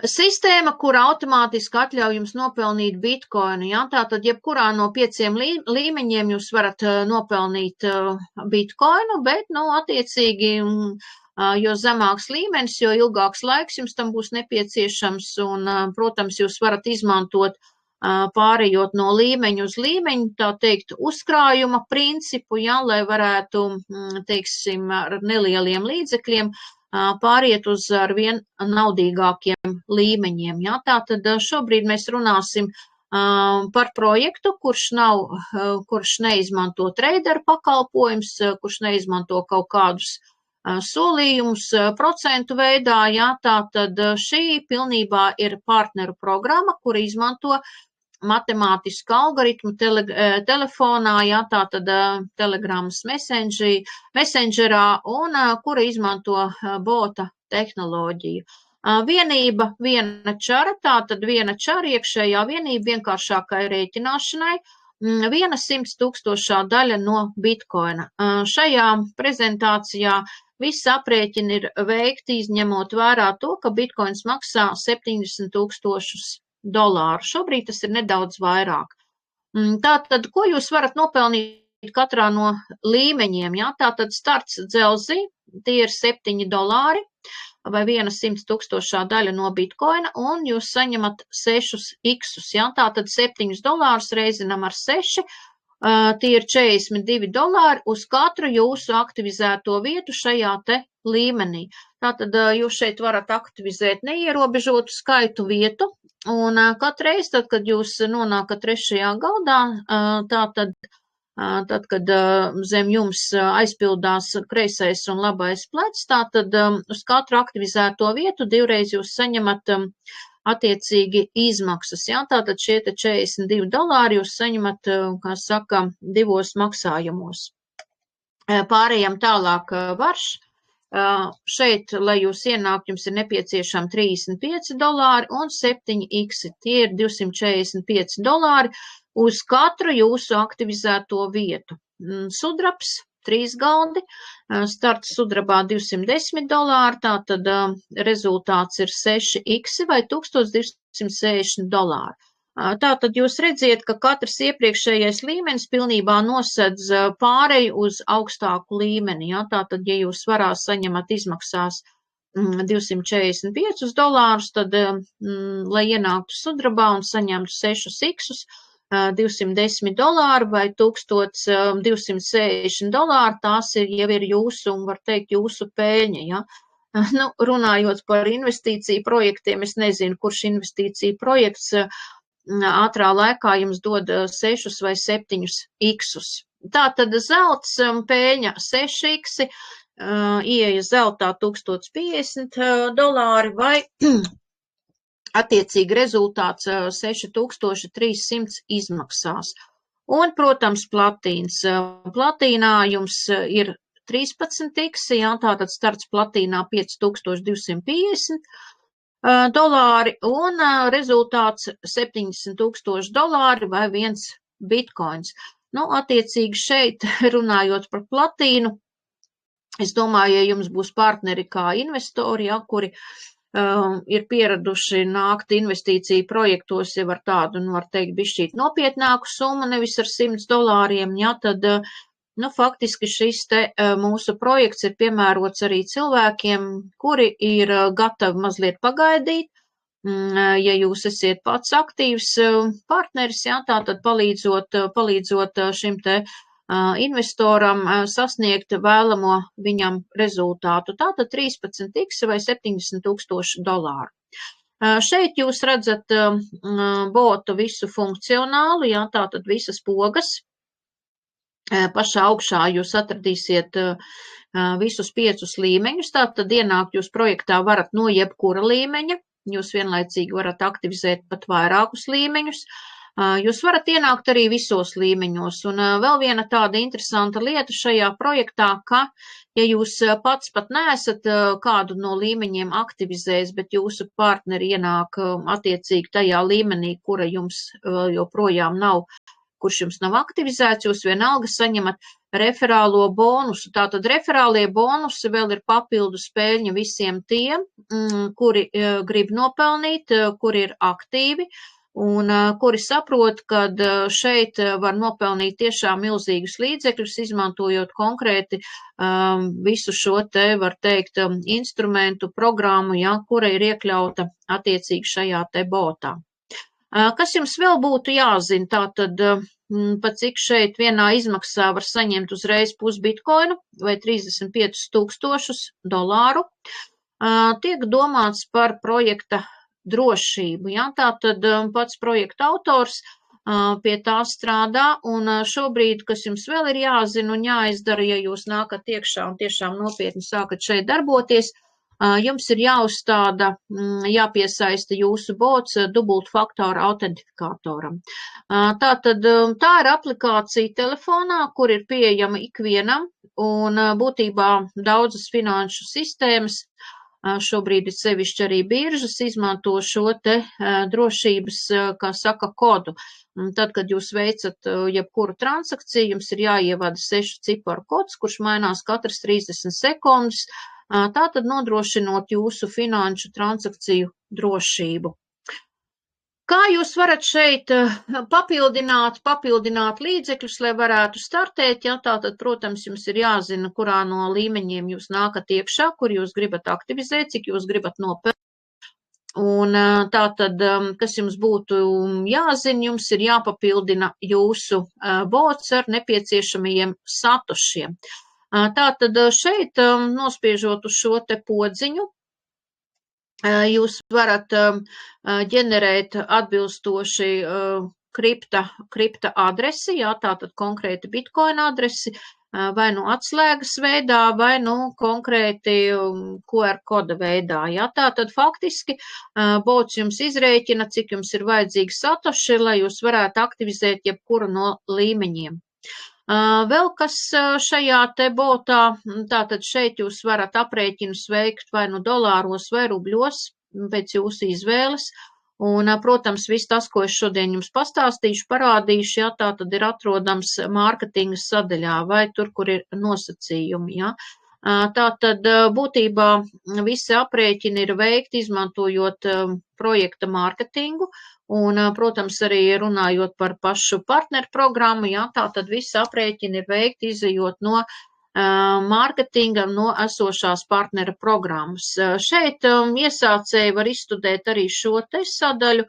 Speaker 1: Sistēma, kura automātiski atļauj jums nopelnīt bitkoinu, ja, tātad jebkurā no 5 līmeņiem jūs varat nopelnīt bitkoinu, bet, attiecīgi, jo zemāks līmenis, jo ilgāks laiks jums tam būs nepieciešams, un, protams, jūs varat izmantot pārējot no līmeņa uz līmeņu, tā teikt, uzkrājuma principu, ja, lai varētu, teiksim, ar nelieliem līdzekļiem pāriet uz arvien naudīgākiem līmeņiem. Ja? Tātad šobrīd mēs runāsim par projektu, kurš neizmanto traderu pakalpojums, kurš neizmanto kaut kādus solījumus procentu veidā. Ja? Tātad šī pilnībā ir partneru programma, kura izmanto matemātisku algoritmu telefonā, ja, tātad Telegrams Messengerā, un kura izmanto bota tehnoloģiju. Vienība, viena čara, tātad viena čara iekšējā vienība vienkāršākai rēķināšanai, 1/100,000 daļa no bitkoina. Šajā prezentācijā visi aprēķini ir veikti, izņemot vērā to, ka bitkoins maksā $70,000. Šobrīd tas ir nedaudz vairāk. Tātad, ko jūs varat nopelnīt katrā no līmeņiem? Ja? Tātad starts dzelzī, tie ir $7 vai 1/100,000 daļa no bitkoina, un jūs saņemat 6 iksus. Ja? Tātad $7 reizinam ar 6, tie ir $42 uz katru jūsu aktivizēto vietu šajā te līmenī. Tātad jūs šeit varat aktivizēt neierobežotu skaitu vietu, un katreiz, tad, kad jūs nonākat 3. galdā, tad, kad zem jums aizpildās kreisais un labais plecs, tātad uz katru aktivizēto vietu 2 reiz jūs saņemat attiecīgi izmaksas. Ja? Tātad šie te $42 jūs saņemat, kā saka, 2 maksājumos. Pārējām tālāk varš. Šeit, lai jūs ienākt, jums ir nepieciešami $35 un 7 iksi. Tie ir $245 uz katru jūsu aktivizēto vietu. Sudrabs, 3 galdi, starts sudrabā $210, tātad rezultāts ir 6 iksi vai $1260. Tātad jūs redziet, ka katrs iepriekšējais līmenis pilnībā nosedz pāreju uz augstāku līmeni. Ja? Tātad, ja jūs varā saņemat izmaksās $245, tad, lai ienāktu sudrabā un saņemtu 6 iksus, $210 vai $1260, tās jau ir jūsu, un var teikt, jūsu pēļņa. Ja? Runājot par investīciju projektiem, es nezinu, kurš investīciju projekts ātrā laikā jums dod 6 vai 7 iksus. Tātad zelts pēļņa 6 iksi, ieeja zeltā $1050 vai attiecīgi rezultāts 6300 izmaksās. Un, protams, platīns. Platīnā jums ir 13 iksi, jā, tātad starts platīnā $5250. Un rezultāts $70,000 vai 1 bitkoins. Attiecīgi šeit runājot par platīnu, Es domāju, ja jums būs partneri kā investori, ja, kuri ir pieraduši nākt investīciju projektos jau ar tādu, var teikt, bišķīt nopietnāku summu, nevis ar $100, ja, tad, faktiski šis te mūsu projekts ir piemērots arī cilvēkiem, kuri ir gatavi mazliet pagaidīt. Ja jūs esiet pats aktīvs partneris, ja, tātad palīdzot šim te investoram sasniegt vēlamo viņam rezultātu. Tātad 13x vai $70,000. Šeit jūs redzat botu visu funkcionālu, jā, tātad visas pogas. Pašā augšā jūs atradīsiet visus 5 līmeņus, tātad ienākt jūs projektā varat no jebkura līmeņa, jūs vienlaicīgi varat aktivizēt pat vairākus līmeņus. Jūs varat ienākt arī visos līmeņos, un vēl viena tāda interesanta lieta šajā projektā, ka, ja jūs pats pat neesat kādu no līmeņiem aktivizējis, bet jūsu partneri ienāk attiecīgi tajā līmenī, kura jums joprojām nav, kurš jums nav aktivizēts, jūs vienalga saņemat referālo bonusu. Tātad referālie bonusi vēl ir papildus peļņa visiem tiem, kuri grib nopelnīt, kuri ir aktīvi, un kuri saprot, ka šeit var nopelnīt tiešām milzīgus līdzekļus, izmantojot konkrēti visu šo te, var teikt, instrumentu programmu, ja, kura ir iekļauta attiecīgi šajā te botā. Kas jums vēl būtu jāzina? Tātad, pa cik šeit vienā izmaksā var saņemt uzreiz pusbitkoinu vai $35,000. Tiek domāts par projekta drošību. Ja? Tātad pats projekta autors pie tā strādā, un šobrīd, kas jums vēl ir jāzina un jāizdara, ja jūs nākat iekšā un tiešām nopietni sākat šeit darboties, jums ir jāuzstāda, jāpiesaista jūsu bots dubultfaktora autentifikātoram. Tātad tā ir aplikācija telefonā, kur ir pieejama ikvienam, un būtībā daudzas finanšu sistēmas, šobrīd ir sevišķi arī biržas, izmanto šo te drošības, kā saka, kodu. Tad, kad jūs veicat jebkuru transakciju, jums ir jāievada 6 ciparu kods, kurš mainās katras 30 sekundes, tātad nodrošinot jūsu finanšu transakciju drošību. Kā jūs varat šeit papildināt līdzekļus, lai varētu startēt? Ja? Tātad, protams, jums ir jāzina, kurā no līmeņiem jūs nākat iekšā, kur jūs gribat aktivizēt, cik jūs gribat nopelnīt. Un tātad, kas jums būtu jāzina, jums ir jāpapildina jūsu bots ar nepieciešamajiem satošiem. Tātad šeit, nospiežot uz šo te podziņu, jūs varat ģenerēt atbilstoši kripta adresi, jā, tātad konkrēti bitcoina adresi, vai nu atslēgas veidā, vai nu konkrēti QR koda veidā. Jā, tātad faktiski bots jums izrēķina, cik jums ir vajadzīgi satoši, lai jūs varētu aktivizēt jebkuru no līmeņiem. Vēl kas šajā te botā, tātad šeit jūs varat aprēķinus veikt vai nu dolāros vai rubļos, pēc jūsu izvēles, un, protams, viss tas, ko es šodien jums pastāstīšu, parādīšu, ja, tātad ir atrodams mārketinga sadaļā vai tur, kur ir nosacījumi, ja. Tātad būtībā visi aprēķini ir veikti izmantojot projekta mārketingu, un, protams, arī runājot par pašu partneru programmu, jā, tātad visi aprēķini ir veikti izejot no mārketinga, no esošās partnera programmas. Šeit iesācēji var izstudēt arī šo te sadaļu,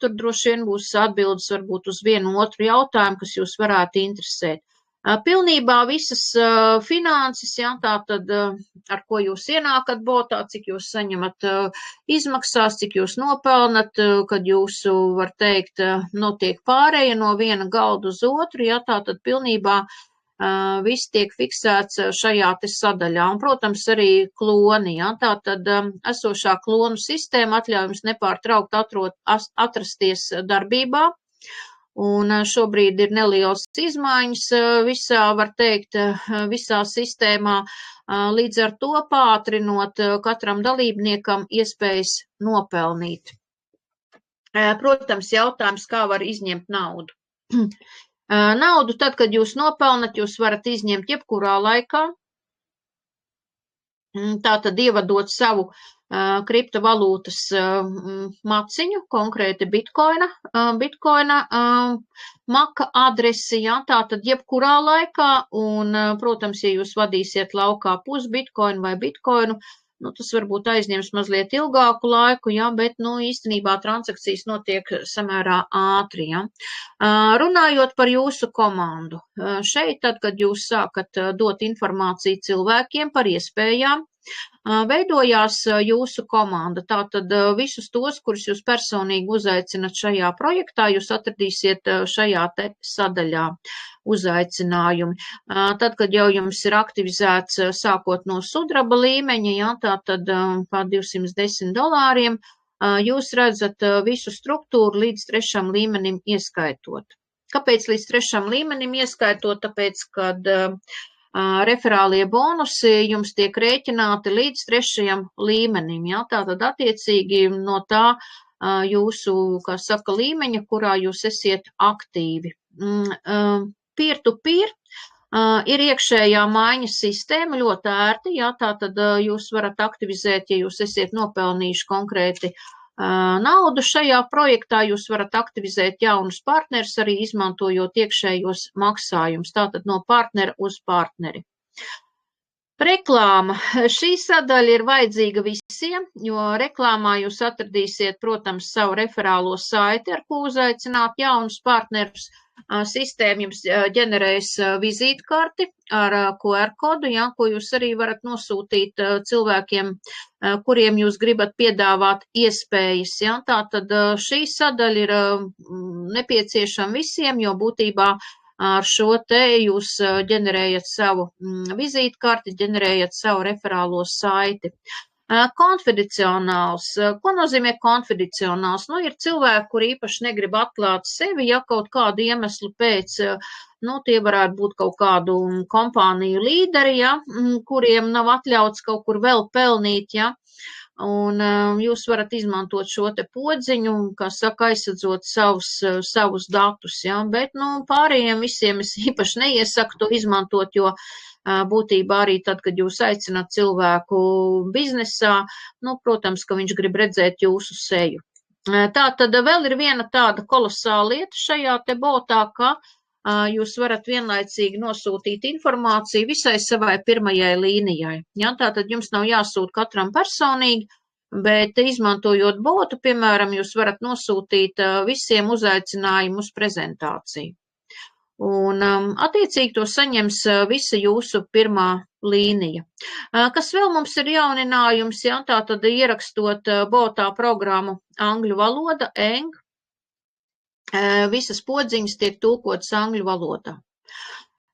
Speaker 1: tur droši vien būs atbildes varbūt uz vienu otru jautājumu, kas jūs varētu interesēt. Pilnībā visas finanses, jā, tātad ar ko jūs ienākat botā, cik jūs saņemat izmaksās, cik jūs nopelnat, kad jūsu, var teikt, notiek pārēja no viena galda uz otru, jā, tātad pilnībā viss tiek fiksēts šajā te sadaļā. Un, protams, arī kloni, jā, tātad esošā klonu sistēma atļauj jums nepārtraukt atrasties darbībā. Un šobrīd ir nelielas izmaiņas visā, var teikt, visā sistēmā, līdz ar to pātrinot katram dalībniekam iespējas nopelnīt. Protams, jautājums, kā var izņemt naudu. Naudu tad, kad jūs nopelnat, jūs varat izņemt jebkurā laikā. Tātad ievadot savu kriptovalūtas maciņu, konkrēti bitkoina maka adresi, ja, tātad jebkurā laikā, un, protams, ja jūs vadīsiet laukā pusbitkoinu vai bitkoinu, tas varbūt aizņems mazliet ilgāku laiku, ja, bet, īstenībā transakcijas notiek samērā ātri, ja. Runājot par jūsu komandu, šeit, tad, kad jūs sākat dot informāciju cilvēkiem par iespējām, veidojās jūsu komanda. Tātad visus tos, kurus jūs personīgi uzaicinat šajā projektā, jūs atradīsiet šajā te sadaļā uzaicinājumi. Tad, kad jau jums ir aktivizēts sākot no sudraba līmeņa, ja, tātad pār $210, jūs redzat visu struktūru līdz 3. līmenim ieskaitot. Kāpēc līdz 3. līmenim ieskaitot? Tāpēc, kad referālie bonusi jums tiek rēķināti līdz 3. līmenim, ja? Tātad attiecīgi no tā jūsu, kā saka, līmeņa, kurā jūs esiet aktīvi. Peer-to-peer ir iekšējā maiņas sistēma ļoti ērti, ja? Tātad jūs varat aktivizēt, ja jūs esiet nopelnījuši konkrēti naudu šajā projektā, jūs varat aktivizēt jaunus partnerus, arī izmantojot iekšējos maksājumus, tātad no partnera uz partneri. Reklāma. Šī sadaļa ir vajadzīga visiem, jo reklāmā jūs atradīsiet, protams, savu referālo saiti, ar ko uzaicināt jaunus partnerus. Sistēma jums ģenerēs vizītkarti ar QR kodu, ja, ko jūs arī varat nosūtīt cilvēkiem, kuriem jūs gribat piedāvāt iespējas. Ja. Tātad šī sadaļa ir nepieciešama visiem, jo būtībā ar šo te jūs ģenerējat savu vizītkarti, ģenerējat savu referālo saiti. Konfidencionāls. Ko nozīmē konfidencionāls? Ir cilvēki, kuri īpaši negrib atklāt sevi, ja kaut kādu iemeslu pēc, tie varētu būt kaut kādu kompāniju līderi, ja, kuriem nav atļauts kaut kur vēl pelnīt, ja, un jūs varat izmantot šo te podziņu, kā saka, aizsadzot savus datus, ja, bet, pārējiem visiem es īpaši neiesaku to izmantot, jo būtībā arī tad, kad jūs aicināt cilvēku biznesā, protams, ka viņš grib redzēt jūsu seju. Tā tad vēl ir viena tāda kolosāla lieta šajā te botā, ka jūs varat vienlaicīgi nosūtīt informāciju visai savai pirmajai līnijai. Ja, tātad jums nav jāsūt katram personīgi, bet izmantojot botu, piemēram, jūs varat nosūtīt visiem uzaicinājumu uz prezentāciju. Un attiecīgi to saņems visa jūsu pirmā līnija. Kas vēl mums ir jauninājums, ja, tātad ierakstot botā programmu angļu valoda, ENG, visas podziņas tiek tulkotas angļu valodā.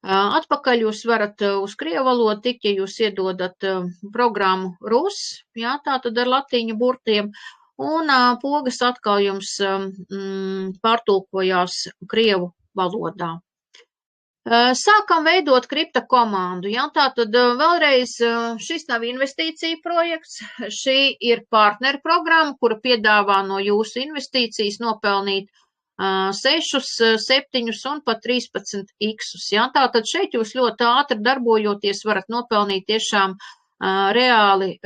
Speaker 1: Atpakaļ jūs varat uz krievu valodu tikt, ja jūs iedodat programmu RUS, ja, tātad ar latīņu burtiem, un pogas atkal jums pārtulkojās krievu valodā. Sākam veidot kripta komandu. Ja? Tātad vēlreiz šis nav investīcija projekts, šī ir partneru programma, kura piedāvā no jūsu investīcijas nopelnīt 6, 7 un pat 13 x. Ja? Tātad šeit jūs ļoti ātri darbojoties varat nopelnīt tiešām reāli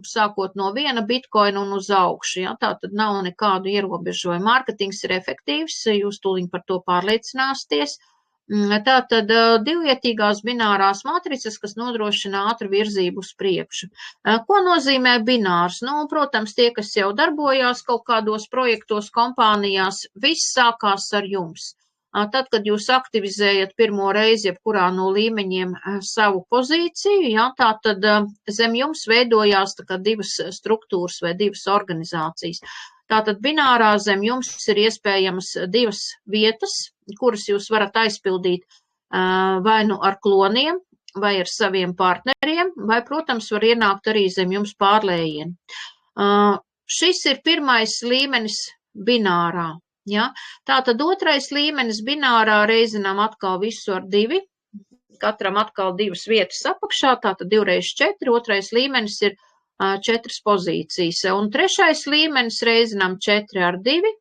Speaker 1: sākot no 1 bitkoina un uz augšu. Ja? Tātad nav nekādu ierobežojumu. Mārketings ir efektīvs, jūs tūliņ par to pārliecināsieties. Tātad divvietīgās binārās matricas, kas nodrošina ātru virzību uz priekšu. Ko nozīmē binārs? Protams, tie, kas jau darbojās kaut kādos projektos, kompānijās, viss sākās ar jums. Tad, kad jūs aktivizējat pirmo reizi jebkurā no līmeņiem savu pozīciju, ja, tātad zem jums veidojās tā kā divas struktūras vai divas organizācijas. Tātad binārā zem jums ir iespējamas divas vietas, kuras jūs varat aizpildīt vai nu ar kloniem, vai ar saviem partneriem, vai, protams, var ienākt arī zem jums pārlējieni. Šis ir pirmais līmenis binārā. Ja? Tātad otrais līmenis binārā reizinām atkal visu ar 2, katram atkal 2 vietas apakšā, tātad 2 reiz 4, otrais līmenis ir 4 pozīcijas, un trešais līmenis reizinām 4 ar 2.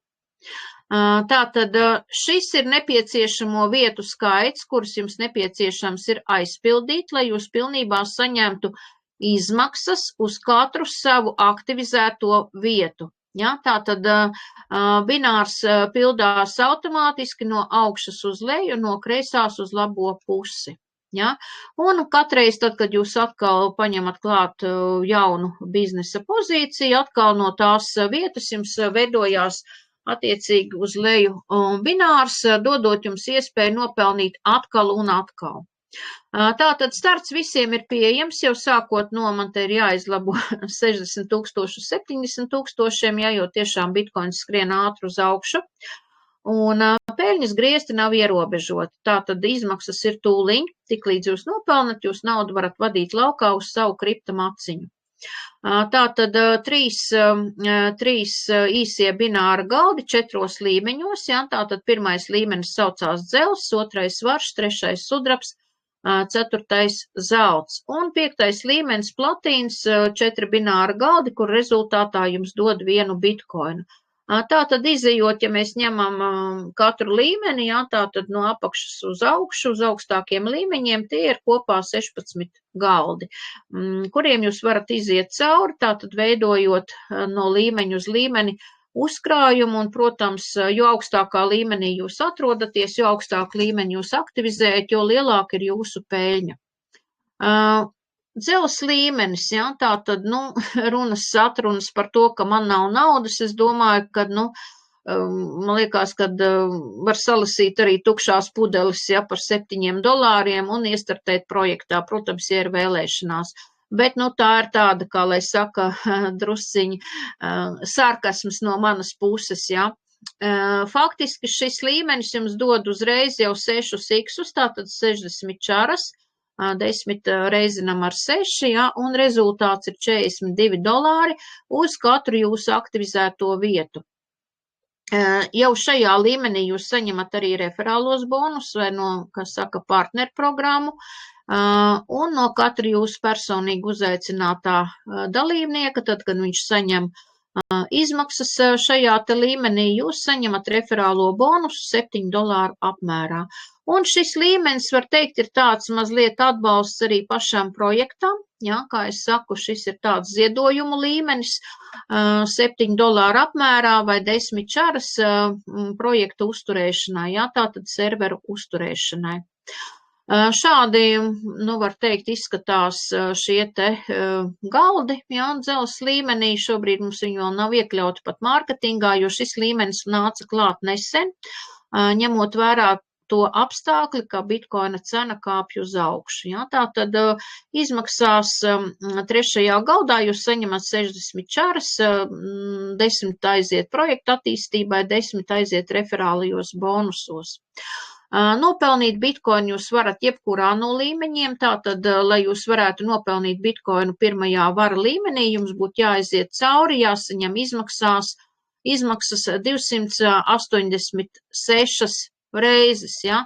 Speaker 1: Tātad šis ir nepieciešamo vietu skaits, kuras jums nepieciešams ir aizpildīt, lai jūs pilnībā saņemtu izmaksas uz katru savu aktivizēto vietu. Ja, tātad binārs pildās automātiski no augšas uz leju, no kreisās uz labo pusi. Ja? Un katreiz, tad, kad jūs atkal paņemat klāt jaunu biznesa pozīciju, atkal no tās vietas jums veidojās attiecīgi uz leju binārs, dodot jums iespēju nopelnīt atkal un atkal. Tātad starts visiem ir pieejams, jau sākot no man te ir jāizlabo 60 000, 70 000, ja, jo tiešām bitkoins skrien ātri uz augšu. Un peļņas griezti nav ierobežoti. Tātad izmaksas ir tūliņ, tik līdz jūs nopelnat, jūs naudu varat vadīt laukā uz savu kripta maciņu. Tātad trīs īsie bināra galdi 4 līmeņos, ja, tātad pirmais līmenis saucās dzels, otrais svarš, trešais sudrabs, 4. zelts un 5. līmenis platīns 4 bināra galdi, kur rezultātā jums dod 1 bitkoinu. Tātad izejot, ja mēs ņemam katru līmeni, jā, tātad no apakšas uz augšu, uz augstākiem līmeņiem, tie ir kopā 16 galdi, kuriem jūs varat iziet cauri, tātad veidojot no līmeņa uz līmeni uzkrājumu, un, protams, jo augstākā līmenī jūs atrodaties, jo augstāku līmeni jūs aktivizējat, jo lielāka ir jūsu peļņa. Dzels līmenis, ja, tātad, atrunas par to, ka man nav naudas, es domāju, ka, man liekas, ka var salasīt arī tukšās pudeles, ja, par $7 un iestartēt projektā, protams, ja ir vēlēšanās. Bet, tā ir tāda, kā lai saka, drusciņi sarkasms no manas puses, ja. Faktiski šis līmenis jums dod uzreiz jau 6 iksus, tātad 60 čaras, 10 reizinam ar 6, ja, un rezultāts ir $42 uz katru jūsu aktivizēto vietu. Jau šajā līmenī jūs saņemat arī referālos bonus vai partnerprogrammu, un no katra jūsu personīgi uzaicinātā dalībnieka, tad, kad viņš saņem izmaksas šajā te līmenī, jūs saņemat referālo bonusu $7 apmērā. Un šis līmenis, var teikt, ir tāds mazliet atbalsts arī pašam projektam, ja, kā es saku, šis ir tāds ziedojumu līmenis, $7 apmērā vai 10 čaras projekta uzturēšanai, ja, tātad serveru uzturēšanai. Šādi, var teikt, izskatās šie te galdi, ja, dzels līmenī. Šobrīd mums viņi vēl nav iekļauti pat mārketingā, jo šis līmenis nāca klāt nesen, ņemot vērā to apstākļi, ka bitkoina cena kāpj uz augšu. Ja. Tātad izmaksās 3. galdā jūs saņemat 60 čaras, 10 aiziet projekta attīstībai, 10 aiziet referālajos bonusos. Nopelnīt bitkoinu jūs varat jebkurā no līmeņiem, tātad, lai jūs varētu nopelnīt bitkoinu pirmajā vara līmenī, jums būtu jāaiziet cauri, jāsaņem izmaksas 286 reizes, ja.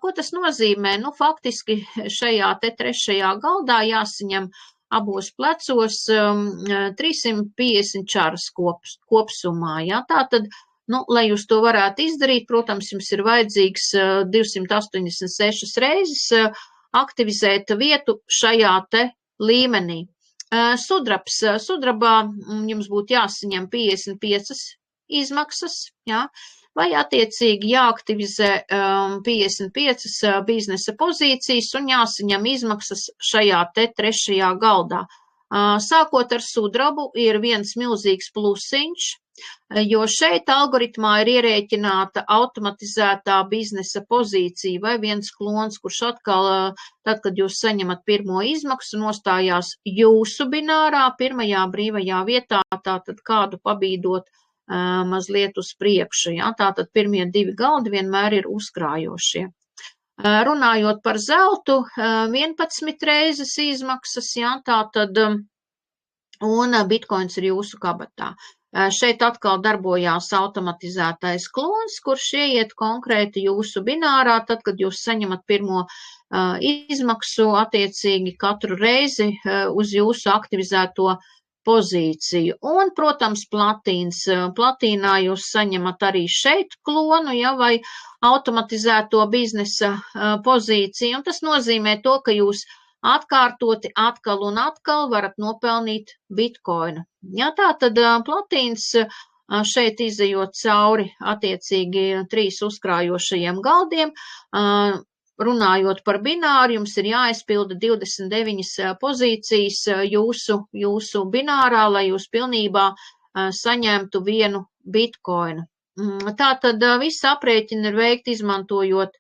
Speaker 1: Ko tas nozīmē? Faktiski šajā te 3. galdā jāsaņem abos plecos 350 čaras kopsumā, ja. Tātad, lai jūs to varētu izdarīt, protams, jums ir vajadzīgs 286 reizes aktivizēt vietu šajā te līmenī. Sudrabā jums būtu jāsaņem 55 izmaksas, ja, vai attiecīgi jāaktivizē 55 biznesa pozīcijas un jāsaņem izmaksas šajā te 3. galdā. Sākot ar sudrabu ir viens milzīgs plusiņš, jo šeit algoritmā ir ierēķināta automatizētā biznesa pozīcija vai viens klons, kurš atkal, tad, kad jūs saņemat pirmo izmaksu, nostājās jūsu binārā, pirmajā brīvajā vietā, tātad kādu pabīdot mazliet uz priekšu. Ja? Tātad pirmie 2 galdi vienmēr ir uzkrājošie. Runājot par zeltu, 11 reizes izmaksas, ja? Tātad, un bitkoins ir jūsu kabatā. Šeit atkal darbojās automatizētais klons, kurš ieiet konkrēti jūsu binārā, tad, kad jūs saņemat pirmo izmaksu attiecīgi katru reizi uz jūsu aktivizēto pozīciju. Un, protams, platīns. Platīnā jūs saņemat arī šeit klonu, ja, vai automatizēto biznesa pozīciju, un tas nozīmē to, ka jūs atkārtoti atkal un atkal varat nopelnīt bitkoinu. Ja, tā tad platīns šeit izejot cauri attiecīgi 3 uzkrājošajiem galdiem, runājot par bināru, jums ir jāizpilda 29 pozīcijas jūsu binārā, lai jūs pilnībā saņemtu 1 bitkoinu. Tātad visi aprēķini ir veikti izmantojot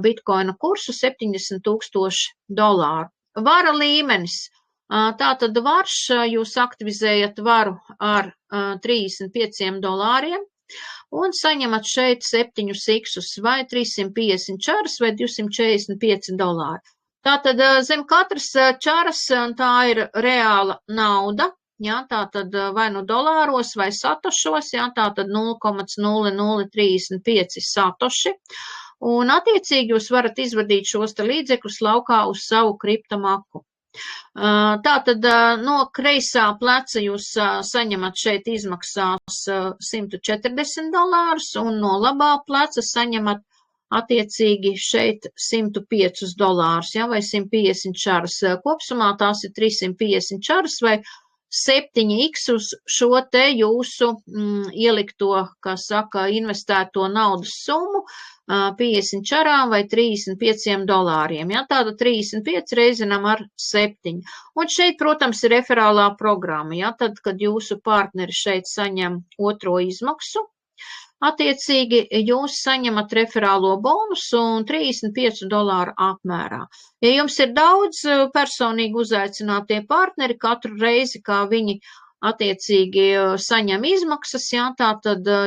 Speaker 1: bitkoina kursu $70,000. Vara līmenis. Tātad varš jūs aktivizējat varu ar $35 un saņemat šeit 7 iksus vai 350 čaras vai $245. Tātad zem katras čaras tā ir reāla nauda, ja, tātad vai nu dolāros vai satošos, ja, tātad 0,0035 satoši. Un attiecīgi jūs varat izvadīt šos te līdzekļus laukā uz savu kriptomaku. Tātad no kreisā pleca jūs saņemat šeit izmaksās $140 un no labā pleca saņemat attiecīgi šeit $105, ja, vai 150 čaras. Kopsumā tās ir 350 čaras vai 7x uz šo te jūsu ielikto, kā saka, investēto naudas summu, 50 čarām vai $35. Ja, tāda 35 reizinām ar 7. Un šeit, protams, ir referālā programma. Ja, tad, kad jūsu partneri šeit saņem otro izmaksu, attiecīgi jūs saņemat referālo bonusu un $35 apmērā. Ja jums ir daudz personīgi uzaicinātie partneri, katru reizi, kā viņi attiecīgi saņem izmaksas, ja, tad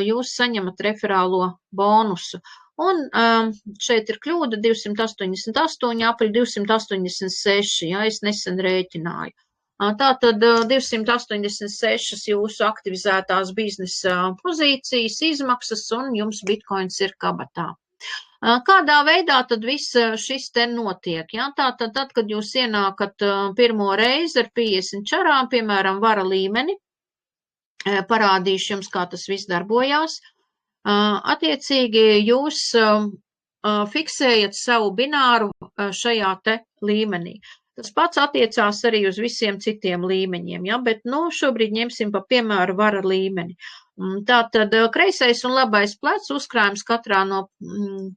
Speaker 1: jūs saņemat referālo bonusu. Un šeit ir kļūda 288, apaļ 286, ja es nesen rēķināju. Tātad 286 jūsu aktivizētās biznesa pozīcijas, izmaksas un jums bitkoins ir kabatā. Kādā veidā tad viss šis te notiek? Ja? Tātad, tad, kad jūs ienākat pirmo reizi ar 50 čarām, piemēram, vara līmeni, parādīšu jums, kā tas viss darbojās. Attiecīgi jūs fiksējat savu bināru šajā te līmenī. Tas pats attiecās arī uz visiem citiem līmeņiem, ja? Bet šobrīd ņemsim pa piemēru vara līmeni. Tātad kreisais un labais plecs uzkrājums katrā no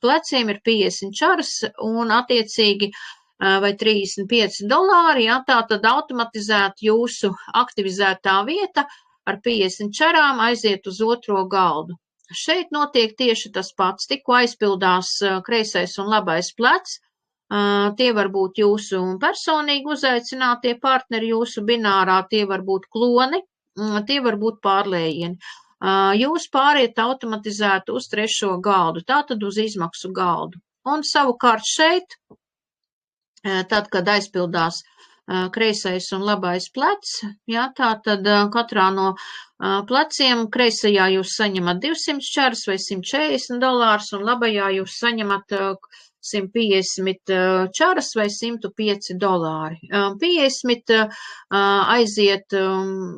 Speaker 1: pleciem ir 50 čaras un attiecīgi vai $35, ja? Tātad automatizēt jūsu aktivizētā vieta ar 50 čarām aiziet uz otro galdu. Šeit notiek tieši tas pats, tikko aizpildās kreisais un labais plecs. Tie var būt jūsu personīgi uzaicinātie partneri jūsu binārā, tie var būt kloni, tie var būt pārlējieni. Jūs pāriet automatizēti uz trešo galdu, tātad uz izmaksu galdu. Un savukārt šeit, tad, kad aizpildās kreisais un labais plecs, ja, tātad katrā no pleciem kreisajā jūs saņemat 200 čaras vai $140 un labajā jūs saņemat 150 čaras vai $105. 50 aiziet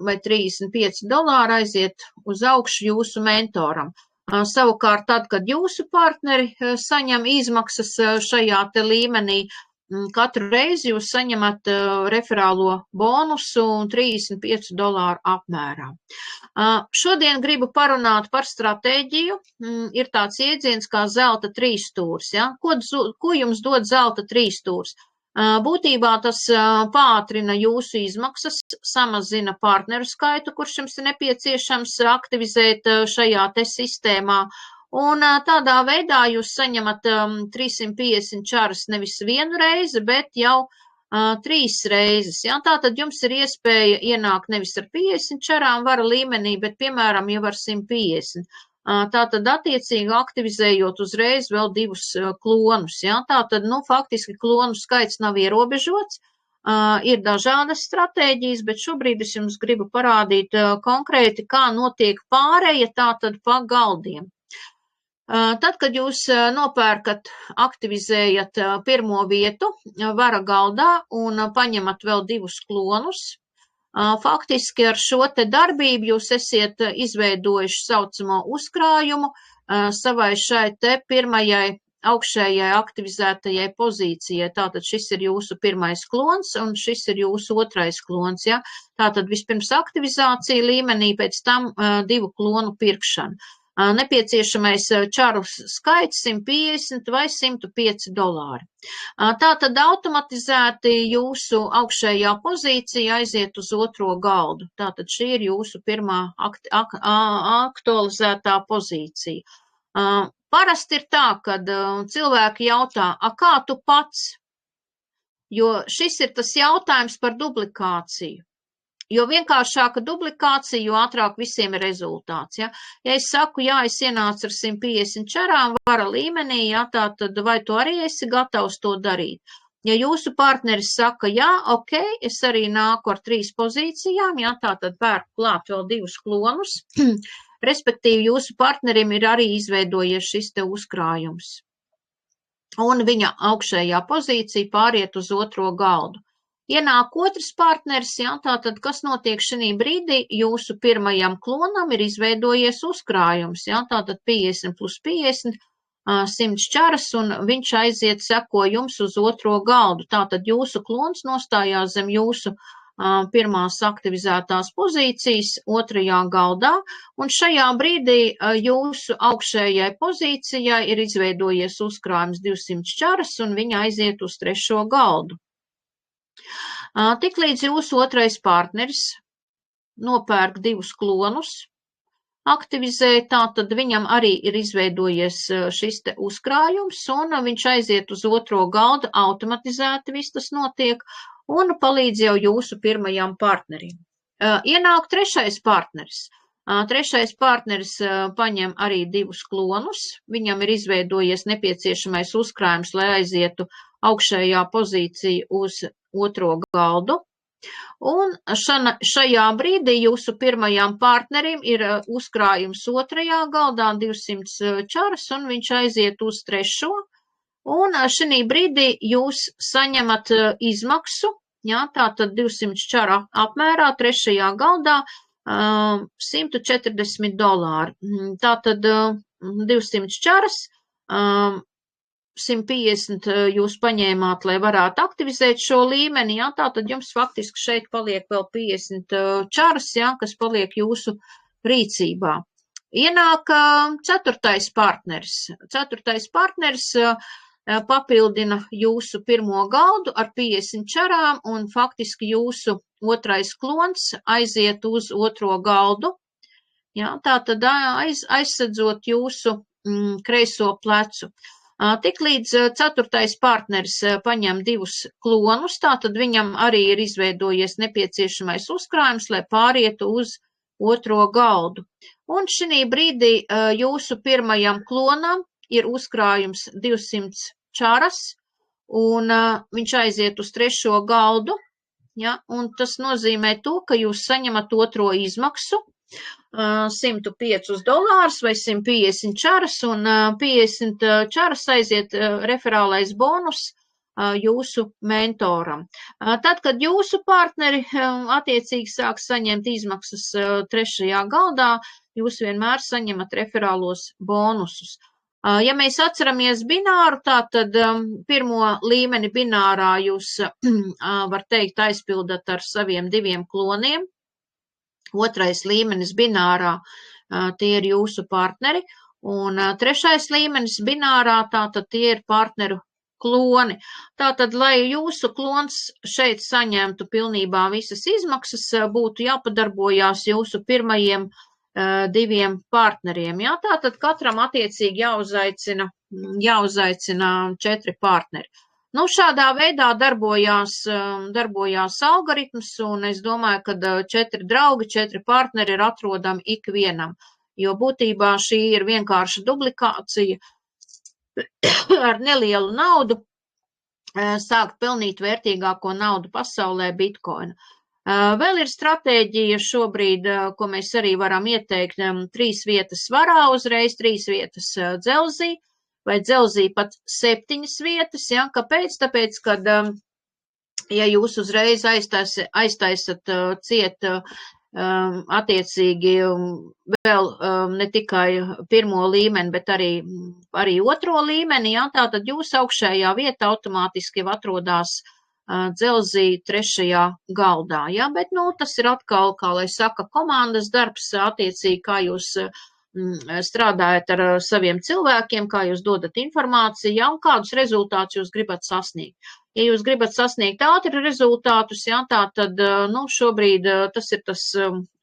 Speaker 1: vai $35 aiziet uz augšu jūsu mentoram. Savukārt tad, kad jūsu partneri saņem izmaksas šajā te līmenī, katru reizi jūs saņemat referālo bonusu un $35 apmērā. Šodien gribu parunāt par stratēģiju. Ir tāds jēdziens kā zelta trīsstūris. Ja? Ko jums dod zelta trīsstūris? Būtībā tas pātrina jūsu izmaksas, samazina partneru skaitu, kurš jums ir nepieciešams aktivizēt šajā te sistēmā. Un tādā veidā jūs saņemat 350 čaras nevis vienu reizi, bet jau 3 reizes. Ja? Tātad jums ir iespēja ienākt nevis ar 50 čarām vara līmenī, bet, piemēram, jau ar 150. Tātad attiecīgi aktivizējot uzreiz vēl 2 klonus. Ja? Tātad, faktiski klonu skaits nav ierobežots. Ir dažādas stratēģijas, bet šobrīd es jums gribu parādīt konkrēti, kā notiek pāreja tātad pa galdiem. Tad, kad jūs nopērkat, aktivizējat pirmo vietu vara galdā un paņemat vēl 2 klonus, faktiski ar šo te darbību jūs esiet izveidojuši saucamo uzkrājumu savai šai te pirmajai augšējai aktivizētajai pozīcijai. Tātad šis ir jūsu pirmais klons un šis ir jūsu otrais klons. Ja? Tātad vispirms aktivizācija līmenī, pēc tam divu klonu pirkšana. Nepieciešamais čaru skaits 150 vai $105. Tātad automatizēti jūsu augšējā pozīcija aiziet uz otro galdu. Tātad šī ir jūsu pirmā aktualizētā pozīcija. Parasti ir tā, kad cilvēki jautā, kā tu pats? Jo šis ir tas jautājums par duplikāciju. Jo vienkāršāka duplikācija, jo ātrāk visiem ir rezultāts. Ja, es saku, es ienācu ar 150 čarām vara līmenī, tad vai tu arī esi gatavs to darīt? Ja jūsu partneris saka, ok, es arī nāku ar 3 pozīcijām, tātad pērku klāt vēl 2 klonus, respektīvi jūsu partnerim ir arī izveidojies šis te uzkrājums. Un viņa augšējā pozīcija pāriet uz otro galdu. Ienāk otrs partneris, tātad, kas notiek šī brīdī, jūsu pirmajam klonam ir izveidojies uzkrājums, tātad 50 plus 50, 100 čaras, un viņš aiziet seko jums uz otro galdu. Tātad jūsu klons nostājās zem jūsu pirmās aktivizētās pozīcijas otrajā galdā, un šajā brīdī jūsu augšējai pozīcijai ir izveidojies uzkrājums 200 čaras, un viņa aiziet uz trešo galdu. Tiklīdz jūsu otrais partneris nopērk 2 klonus, aktivizē, tātad viņam arī ir izveidojies šis te uzkrājums, un viņš aiziet uz otro galdu, automatizēti viss tas notiek, un palīdz jau jūsu pirmajam partnerim. Ienāk trešais partneris. Trešais partneris paņem arī 2 klonus, viņam ir izveidojies nepieciešamais uzkrājums, lai aizietu augšējā pozīcija uz otro galdu, un šajā brīdī jūsu pirmajam partnerim ir uzkrājums otrajā galdā 200 čaras, un viņš aiziet uz trešo, un šī brīdī jūs saņemat izmaksu, tātad 200 čara apmērā trešajā galdā $140. Tātad 200 čaras, 150 jūs paņēmāt, lai varētu aktivizēt šo līmeni, tātad jums faktiski šeit paliek vēl 50 čaras, kas paliek jūsu rīcībā. Ienāk ceturtais partneris. Ceturtais partneris papildina jūsu pirmo galdu ar 50 čarām, un faktiski jūsu otrais klons aiziet uz otro galdu, tātad aizsedzot jūsu kreiso plecu. Tiklīdz ceturtais partneris paņem 2 klonus, tātad viņam arī ir izveidojies nepieciešamais uzkrājums, lai pārietu uz otro galdu. Un šī brīdī jūsu pirmajam klonam ir uzkrājums 200 čaras, un viņš aiziet uz trešo galdu, un tas nozīmē to, ka jūs saņemat otro izmaksu, $105 vai 150 čaras, un 50 čaras aiziet referālais bonus jūsu mentoram. Tad, kad jūsu partneri attiecīgi sāk saņemt izmaksas trešajā galdā, jūs vienmēr saņemat referālos bonusus. Ja mēs atceramies bināru, tātad pirmo līmeni binārā jūs, var teikt, aizpildat ar saviem 2 kloniem. Otrais līmenis binārā, tie ir jūsu partneri, un trešais līmenis binārā, tātad tie ir partneru kloni. Tātad, lai jūsu klons šeit saņemtu pilnībā visas izmaksas, būtu jāpadarbojās jūsu pirmajiem 2 partneriem. Tātad katram attiecīgi jāuzaicina 4 partneri. Šādā veidā darbojās algoritms, un es domāju, ka 4 draugi, 4 partneri ir atrodami ikvienam, jo būtībā šī ir vienkārša duplikācija ar nelielu naudu, sākt pelnīt vērtīgāko naudu pasaulē Bitcoin. Vēl ir stratēģija šobrīd, ko mēs arī varam ieteikt, 3 vietas svarā uzreiz, 3 vietas dzelzī, vai dzelzī pat 7 vietas, kāpēc? Tāpēc, kad, ja jūs uzreiz aiztaisat ciet attiecīgi vēl ne tikai pirmo līmeni, bet arī otro līmeni, jā, tātad jūs augšējā vieta automātiski jau atrodas dzelzī trešajā galdā, jā, bet, tas ir atkal, kā lai saka, komandas darbs, attiecīgi, kā jūs strādājat ar saviem cilvēkiem, kā jūs dodat informāciju, jā, un kādus rezultātus jūs gribat sasniegt. Ja jūs gribat sasniegt ātri rezultātus, jā, tā tad, šobrīd tas ir tas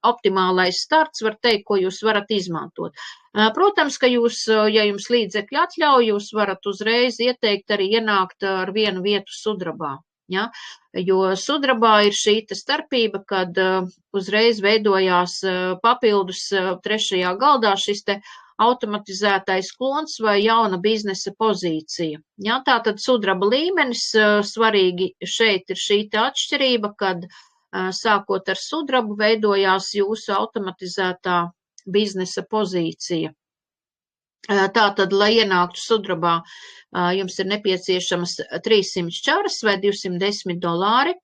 Speaker 1: optimālais starts, var teikt, ko jūs varat izmantot. Protams, ka jūs, ja jums līdzekļi atļauj, jūs varat uzreiz ieteikt arī ienākt ar vienu vietu sudrabā. Ja? Jo sudrabā ir šī starpība, kad uzreiz veidojās papildus trešajā galdā šis te automatizētais klons vai jauna biznesa pozīcija. Ja? Tātad sudraba līmenis svarīgi šeit ir šī atšķirība, kad sākot ar sudrabu veidojās jūsu automatizētā biznesa pozīcija. Tātad, lai ienāktu sudrabā, jums ir nepieciešamas 300 čaras vai $210,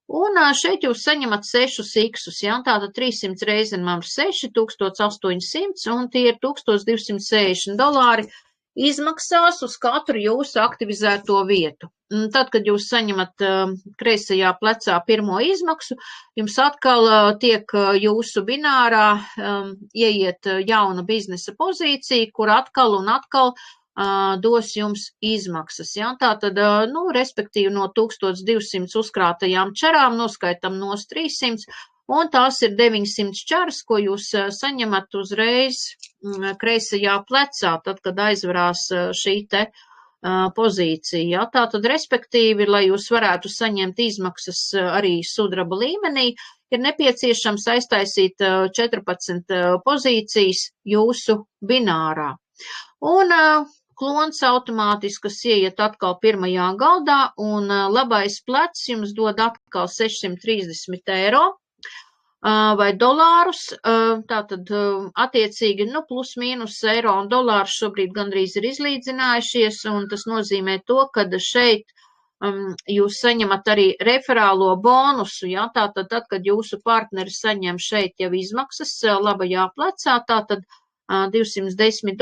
Speaker 1: un šeit jūs saņemat 6 iksus, jā, tātad 300 reizes 6, 1800, un tie ir $1260 izmaksās uz katru jūsu aktivizēto vietu. Tad, kad jūs saņemat kreisajā plecā pirmo izmaksu, jums atkal tiek jūsu binārā ieiet jauna biznesa pozīcija, kur atkal un atkal dos jums izmaksas. Ja? Tātad, respektīvi no 1200 uzkrātajām čarām noskaitam nos 300, un tās ir 900 čaras, ko jūs saņemat uzreiz kreisajā plecā, tad, kad aizvarās šī te pozīcija. Ja? Tātad, respektīvi, lai jūs varētu saņemt izmaksas arī sudraba līmenī, ir nepieciešams aiztaisīt 14 pozīcijas jūsu binārā. Un klons automātiski ieiet atkal pirmajā galdā, un labais plecs jums dod atkal 630 vai dolārus, tātad attiecīgi, plus mīnus eiro un dolārs šobrīd gandrīz ir izlīdzinājušies, un tas nozīmē to, ka šeit jūs saņemat arī referālo bonusu, ja, tātad, kad jūsu partneris saņem šeit jau izmaksas labajā plecā, tātad $210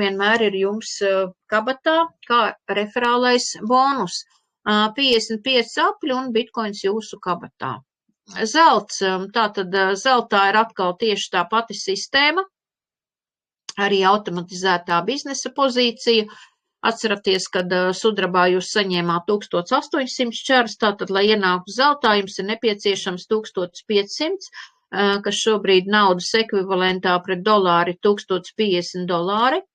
Speaker 1: vienmēr ir jums kabatā kā referālais bonus. 55 apļi un bitkoins jūsu kabatā. Zelts, tātad zeltā ir atkal tieši tā pati sistēma, arī automatizētā biznesa pozīcija. Atceraties, kad sudrabā jūs saņēmāt 1800 čaras, tātad, lai ienāktu zeltā, jums ir nepieciešams 1500, kas šobrīd naudas ekvivalentā pret dolāri $1050,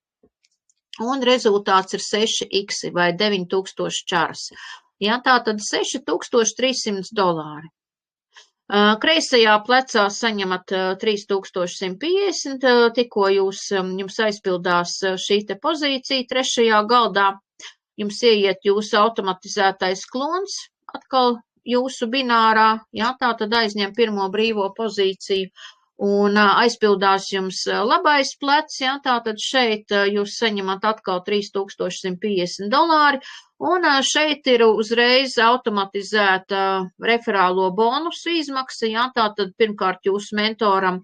Speaker 1: un rezultāts ir 6x vai 9000 čaras. Ja, tātad $6300. Kreisajā plecā saņemat 3150, tikko jums aizpildās šī te pozīcija trešajā galdā, jums ieiet jūsu automatizētais klons, atkal jūsu binārā, jā, tā tad aizņem pirmo brīvo pozīciju, un aizpildās jums labais plecs, jā, tātad šeit jūs saņemat atkal $3150, un šeit ir uzreiz automatizēta referālo bonusu izmaksa, jā, tātad pirmkārt jūsu mentoram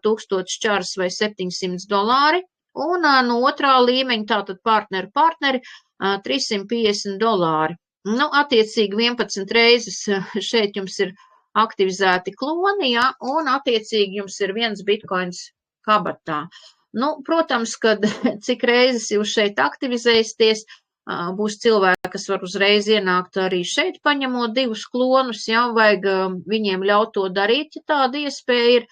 Speaker 1: 1000 čaras vai $700, un no otrā līmeņa, tātad partneri $350. Attiecīgi 11 reizes šeit jums ir aktivizēti kloni, ja, un attiecīgi jums ir 1 bitkoins kabatā. Protams, kad cik reizes jūs šeit aktivizēsieties, būs cilvēki, kas var uzreiz ienākt arī šeit, paņemot 2 klonus, ja, vajag viņiem ļaut to darīt, ja tāda iespēja ir,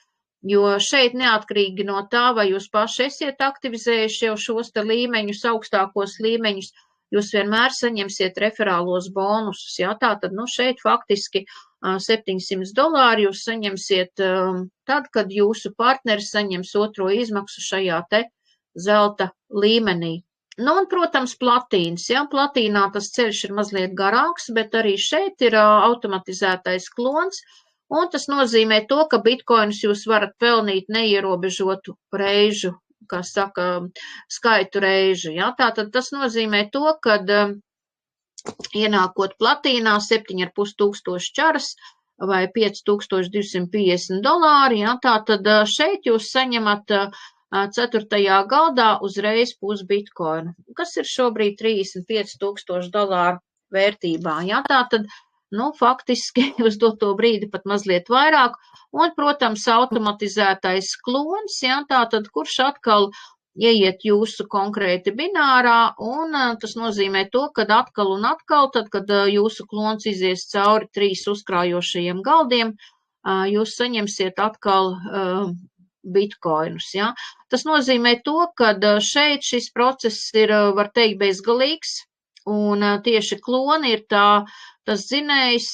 Speaker 1: jo šeit neatkarīgi no tā, vai jūs paši esiet aktivizējuši jau šos te līmeņus, augstākos līmeņus, jūs vienmēr saņemsiet referālos bonusus, ja, tātad, šeit faktiski $700 jūs saņemsiet tad, kad jūsu partneris saņems otro izmaksu šajā te zelta līmenī. Un, protams, platīnas, ja, platīnā tas ceļš ir mazliet garāks, bet arī šeit ir automatizētais klons, un tas nozīmē to, ka bitkoinus jūs varat pelnīt neierobežotu reižu, kā saka, skaitu reižu, ja, tātad tas nozīmē to, kad ienākot platīnā 7500 čaras, vai 5250 dolāri, ja, tātad šeit jūs saņemat 4. galdā uzreiz pusbitcoinu, kas ir šobrīd 35 000 dolāru vērtībā, ja, tātad, nu, faktiski uz doto brīdi pat mazliet vairāk, un, protams, automatizētais klons, ja, tātad, kurš atkal ieiet jūsu konkrēti binārā, un tas nozīmē to, ka atkal un atkal, tad, kad jūsu klons izies cauri 3 uzkrājošajiem galdiem, jūs saņemsiet atkal bitcoinus, ja. Tas nozīmē to, ka šeit šis process ir, var teikt, bezgalīgs, un tieši kloni ir tas dzinējs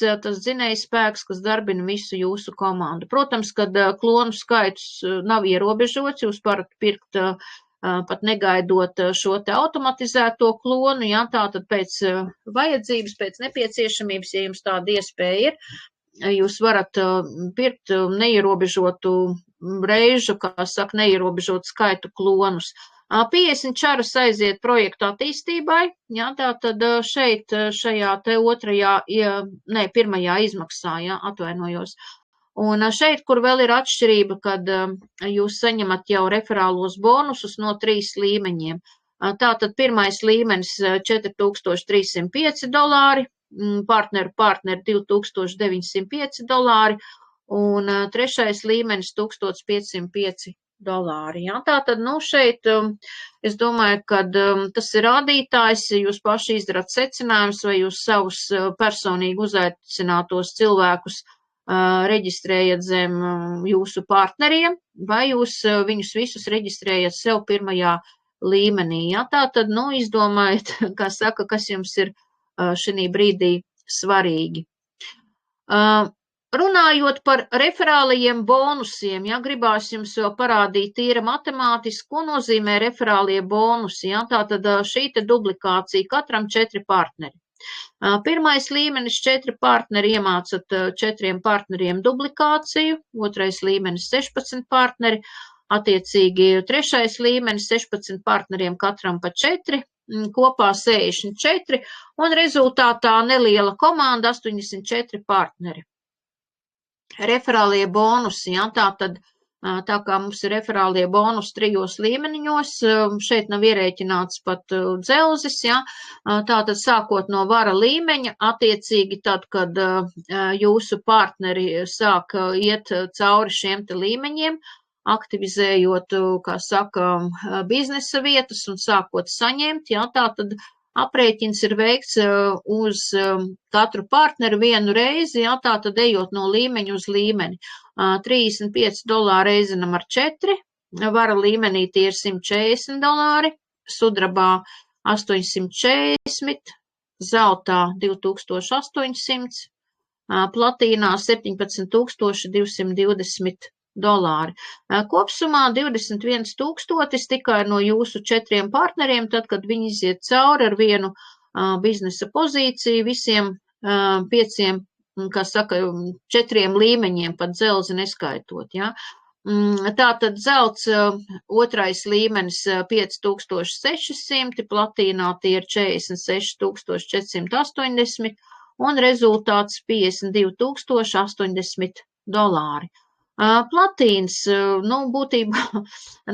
Speaker 1: spēks, kas darbina visu jūsu komandu. Protams, kad klonu skaits nav ierobežots, jūs varat pirkt pat negaidot šo te automatizēto klonu, ja, tātad pēc vajadzības, pēc nepieciešamības, ja jums tāda iespēja ir, jūs varat pirkt neierobežotu reižu, kā saka, neierobežotu skaitu klonus. 50 aiziet projektu attīstībai, ja, tātad šeit, šajā te pirmajā izmaksā, ja, atvainojos. Un šeit, kur vēl ir atšķirība, kad jūs saņemat jau referālos bonusus no 3 līmeņiem. Tātad pirmais līmenis 4305 dolāri, partneru 2905 dolāri, un trešais līmenis 1505 dolāri. Ja? Tātad, nu, šeit es domāju, ka tas ir rādītājs, jūs paši izdarat secinājumus, vai jūs savus personīgi uzaicinātos cilvēkus reģistrējat zem jūsu partneriem, vai jūs viņus visus reģistrējat sev pirmajā līmenī. Ja? Tātad, nu, izdomājiet, kā saka, kas jums ir šī brīdī svarīgi. Runājot par referālajiem bonusiem, ja, gribās jums vēl parādīt tīra matemātiski, ko nozīmē referālie bonusi. Ja? Tātad šī te duplikācija katram 4 partneri. Pirmais līmenis 4 partneri iemācat 4 partneriem duplikāciju, otrais līmenis 16 partneri, attiecīgi trešais līmenis 16 partneriem katram pa 4, kopā 64, un rezultātā neliela komanda 84 partneri. Referālie bonusi, ja, tā kā mums ir referālie bonusi 3 līmeņos, šeit nav ierēķināts pat dzelzis, ja, tātad sākot no vara līmeņa, attiecīgi tad, kad jūsu partneri sāk iet cauri šiem te līmeņiem, aktivizējot, kā saka, biznesa vietas un sākot saņemt, ja, tātad aprēķins ir veikts uz katru partneru vienu reizi, ja, tātad ejot no līmeņa uz līmeni. 35 dolāri reizinam ar 4, vara līmenī tie ir 140 dolāri, sudrabā 840, zeltā 2800, platīnā 17220 dolāri. Kopsumā 21 000 tikai no jūsu 4 partneriem, tad, kad viņi iziet cauri ar vienu biznesa pozīciju, visiem 5, kā saka, 4 līmeņiem, pat dzelzi neskaitot. Ja? Tātad zelts otrais līmenis 5600, platīnā tie ir 46480 un rezultāts 52 080 dolāri. Platīns, nu, būtībā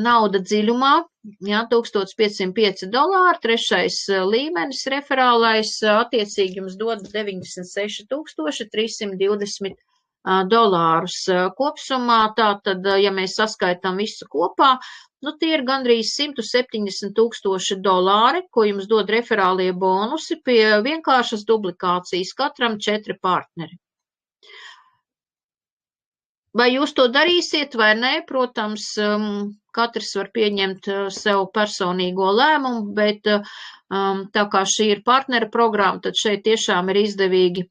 Speaker 1: nauda dziļumā, ja, 1505 dolāri, trešais līmenis referālais, attiecīgi jums dod 96 320 dolārus kopsumā, tātad, ja mēs saskaitām visu kopā, nu, tie ir gandrīz 170 000 dolāri, ko jums dod referālie bonusi pie vienkāršas duplikācijas katram 4 partneri. Vai jūs to darīsiet vai nē? Protams, katrs var pieņemt sev personīgo lēmumu, bet tā kā šī ir partnera programma, tad šeit tiešām ir izdevīgi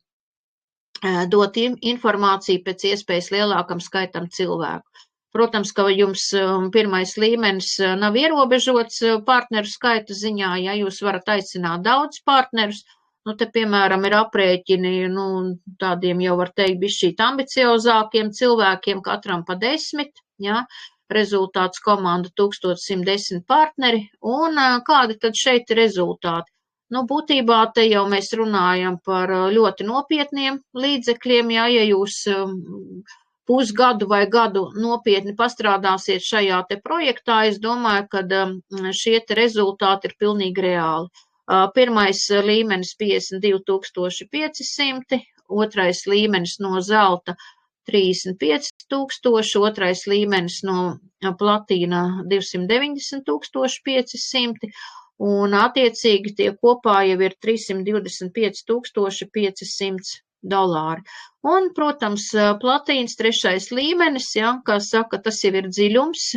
Speaker 1: dot informāciju pēc iespējas lielākam skaitam cilvēku. Protams, ka jums pirmais līmenis nav ierobežots partneru skaita ziņā, ja jūs varat aicināt daudz partnerus. Nu, te, piemēram, ir aprēķini, nu, tādiem jau var teikt bišķīt ambiciozākiem cilvēkiem, katram pa 10, ja, rezultāts komanda 1110 partneri, un kādi tad šeit ir rezultāti? Nu, būtībā te jau mēs runājam par ļoti nopietniem līdzekļiem, ja jūs pusgadu vai gadu nopietni pastrādāsiet šajā te projektā, es domāju, ka šie te rezultāti ir pilnīgi reāli. Pirmais līmenis 52,500, otrais līmenis no zelta 35,000, otrais līmenis no platīna 290,500, un attiecīgi tie kopā jau ir $325,500. Un, protams, platīns trešais līmenis, ja, kā saka, tas jau ir dziļums,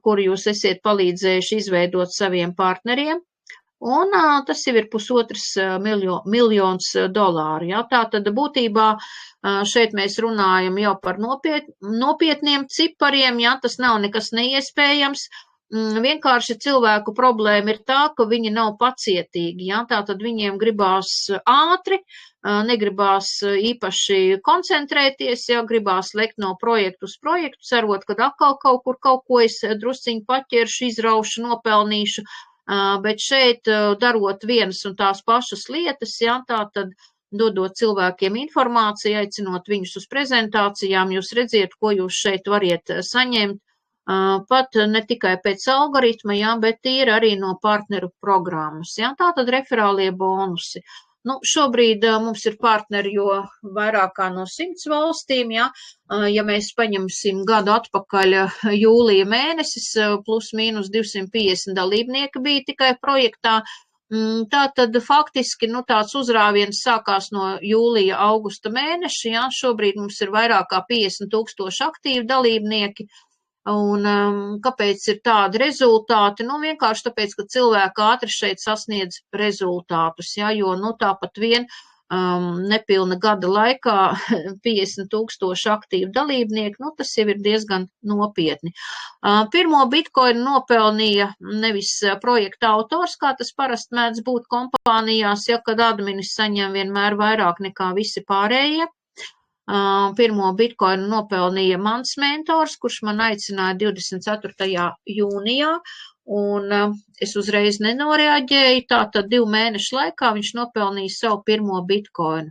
Speaker 1: kur jūs esiet palīdzējuši izveidot saviem partneriem. Un tas jau ir $1,5 miljons. Ja? Tātad būtībā šeit mēs runājam jau par nopietniem cipariem, ja? Tas nav nekas neiespējams. Vienkārši cilvēku problēma ir tā, ka viņi nav pacietīgi. Ja? Tātad viņiem gribās ātri, negribās īpaši koncentrēties, ja? Gribās lekt no projektu uz projektu, cerot, kad atkal kaut ko es drusciņu paķeršu, izraušu, nopelnīšu. Bet šeit darot vienas un tās pašas lietas, ja, tā tad dodot cilvēkiem informāciju, aicinot viņus uz prezentācijām, jūs redziet, ko jūs šeit variet saņemt, pat ne tikai pēc algoritma, ja, bet ir arī no partneru programmas. Ja, tā tad referālie bonusi. Nu, šobrīd mums ir partneri jo vairāk kā no 100 valstīm, ja mēs paņemsim gadu atpakaļ jūlija mēnesis, plus mīnus 250 dalībnieki bija tikai projektā, tātad faktiski tāds uzrāviens sākās no jūlija, augusta mēneša, ja šobrīd mums ir vairāk kā 50,000 aktīvi dalībnieki. Un kāpēc ir tādi rezultāti? Nu, vienkārši tāpēc, ka cilvēki ātri šeit sasniedz rezultātus, ja, jo, tāpat vien nepilna gada laikā 50,000 aktīvu dalībnieku, tas jau ir diezgan nopietni. Pirmo bitkoinu nopelnīja nevis projekta autors, kā tas parasti mēdz būt kompānijās, ja, kad adminis saņem vienmēr vairāk nekā visi pārējie. Pirmo bitkoinu nopelnīja mans mentors, kurš man aicināja 24. jūnijā, un es uzreiz nenoreaģēju, tātad 2 mēnešu laikā viņš nopelnīja savu pirmo bitkoinu.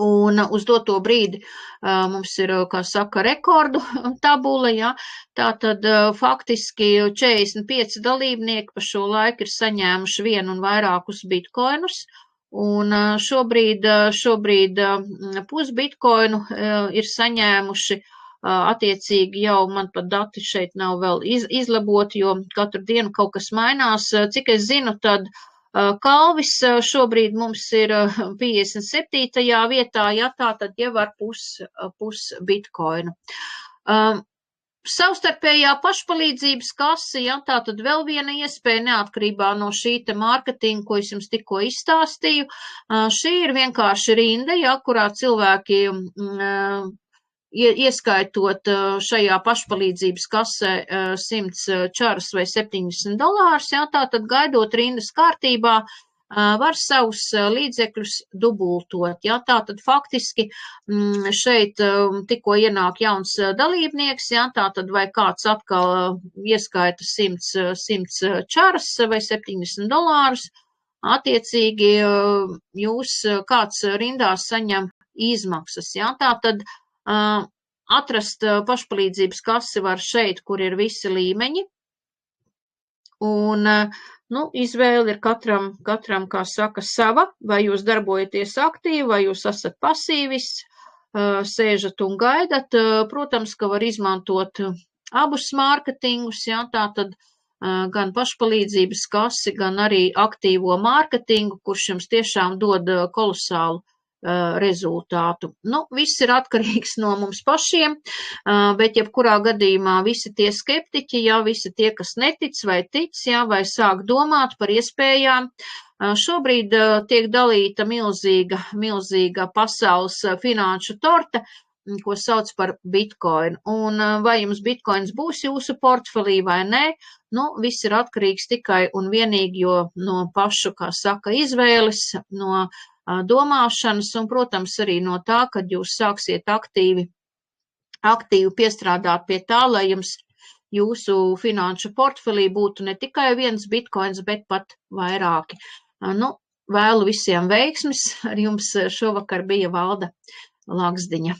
Speaker 1: Un uz doto brīdi mums ir, kā saka, rekordu tabula, ja, tātad faktiski 45 dalībnieki pa šo laiku ir saņēmuši vienu un vairākus bitkoinus. Un šobrīd pusbitkoinu ir saņēmuši, attiecīgi jau man pat dati šeit nav vēl izlaboti, jo katru dienu kaut kas mainās. Cik es zinu, tad Kalvis šobrīd mums ir 57. vietā, ja tā tad jau ar pusbitkoinu. Savstarpējā pašpalīdzības kase, ja, tā tad vēl viena iespēja neatkarībā no šī te mārketinga, ko es jums tikko izstāstīju. Šī ir vienkārši rinda, ja, kurā cilvēki ieskaitot šajā pašpalīdzības kasē 100 čarus vai $70, ja, tā tad gaidot rindas kārtībā, var savus līdzekļus dubultot. Ja? Tātad faktiski šeit tikko ienāk jauns dalībnieks, ja? Tātad vai kāds atkal ieskaita 100 čaras vai $70, attiecīgi jūs kāds rindās saņem izmaksas. Ja? Tātad atrast pašpalīdzības kasi var šeit, kur ir visi līmeņi. Un izvēle ir katram, kā saka, sava, vai jūs darbojaties aktīvi, vai jūs esat pasīvis, sēžat un gaidat. Protams, ka var izmantot abus mārketingus, ja, tātad gan pašpalīdzības kasi, gan arī aktīvo mārketingu, kurš jums tiešām dod kolosālu rezultātu. Viss ir atkarīgs no mums pašiem, bet jebkurā gadījumā visi tie skeptiķi, ja, visi tie, kas netic vai tic, ja, vai sāk domāt par iespējām, šobrīd tiek dalīta milzīga pasaules finanšu torte, ko sauc par bitkoinu. Un vai jums bitkoins būs jūsu portfelī vai nē, viss ir atkarīgs tikai un vienīgi no pašu, kā saka, izvēles, no domāšanas un, protams, arī no tā, kad jūs sāksiet aktīvi piestrādāt pie tā, lai jums jūsu finanšu portfelī būtu ne tikai viens bitkoins, bet pat vairāki. Nu, vēlu visiem veiksmis. Ar jums šovakar bija Valda Laksdiņa.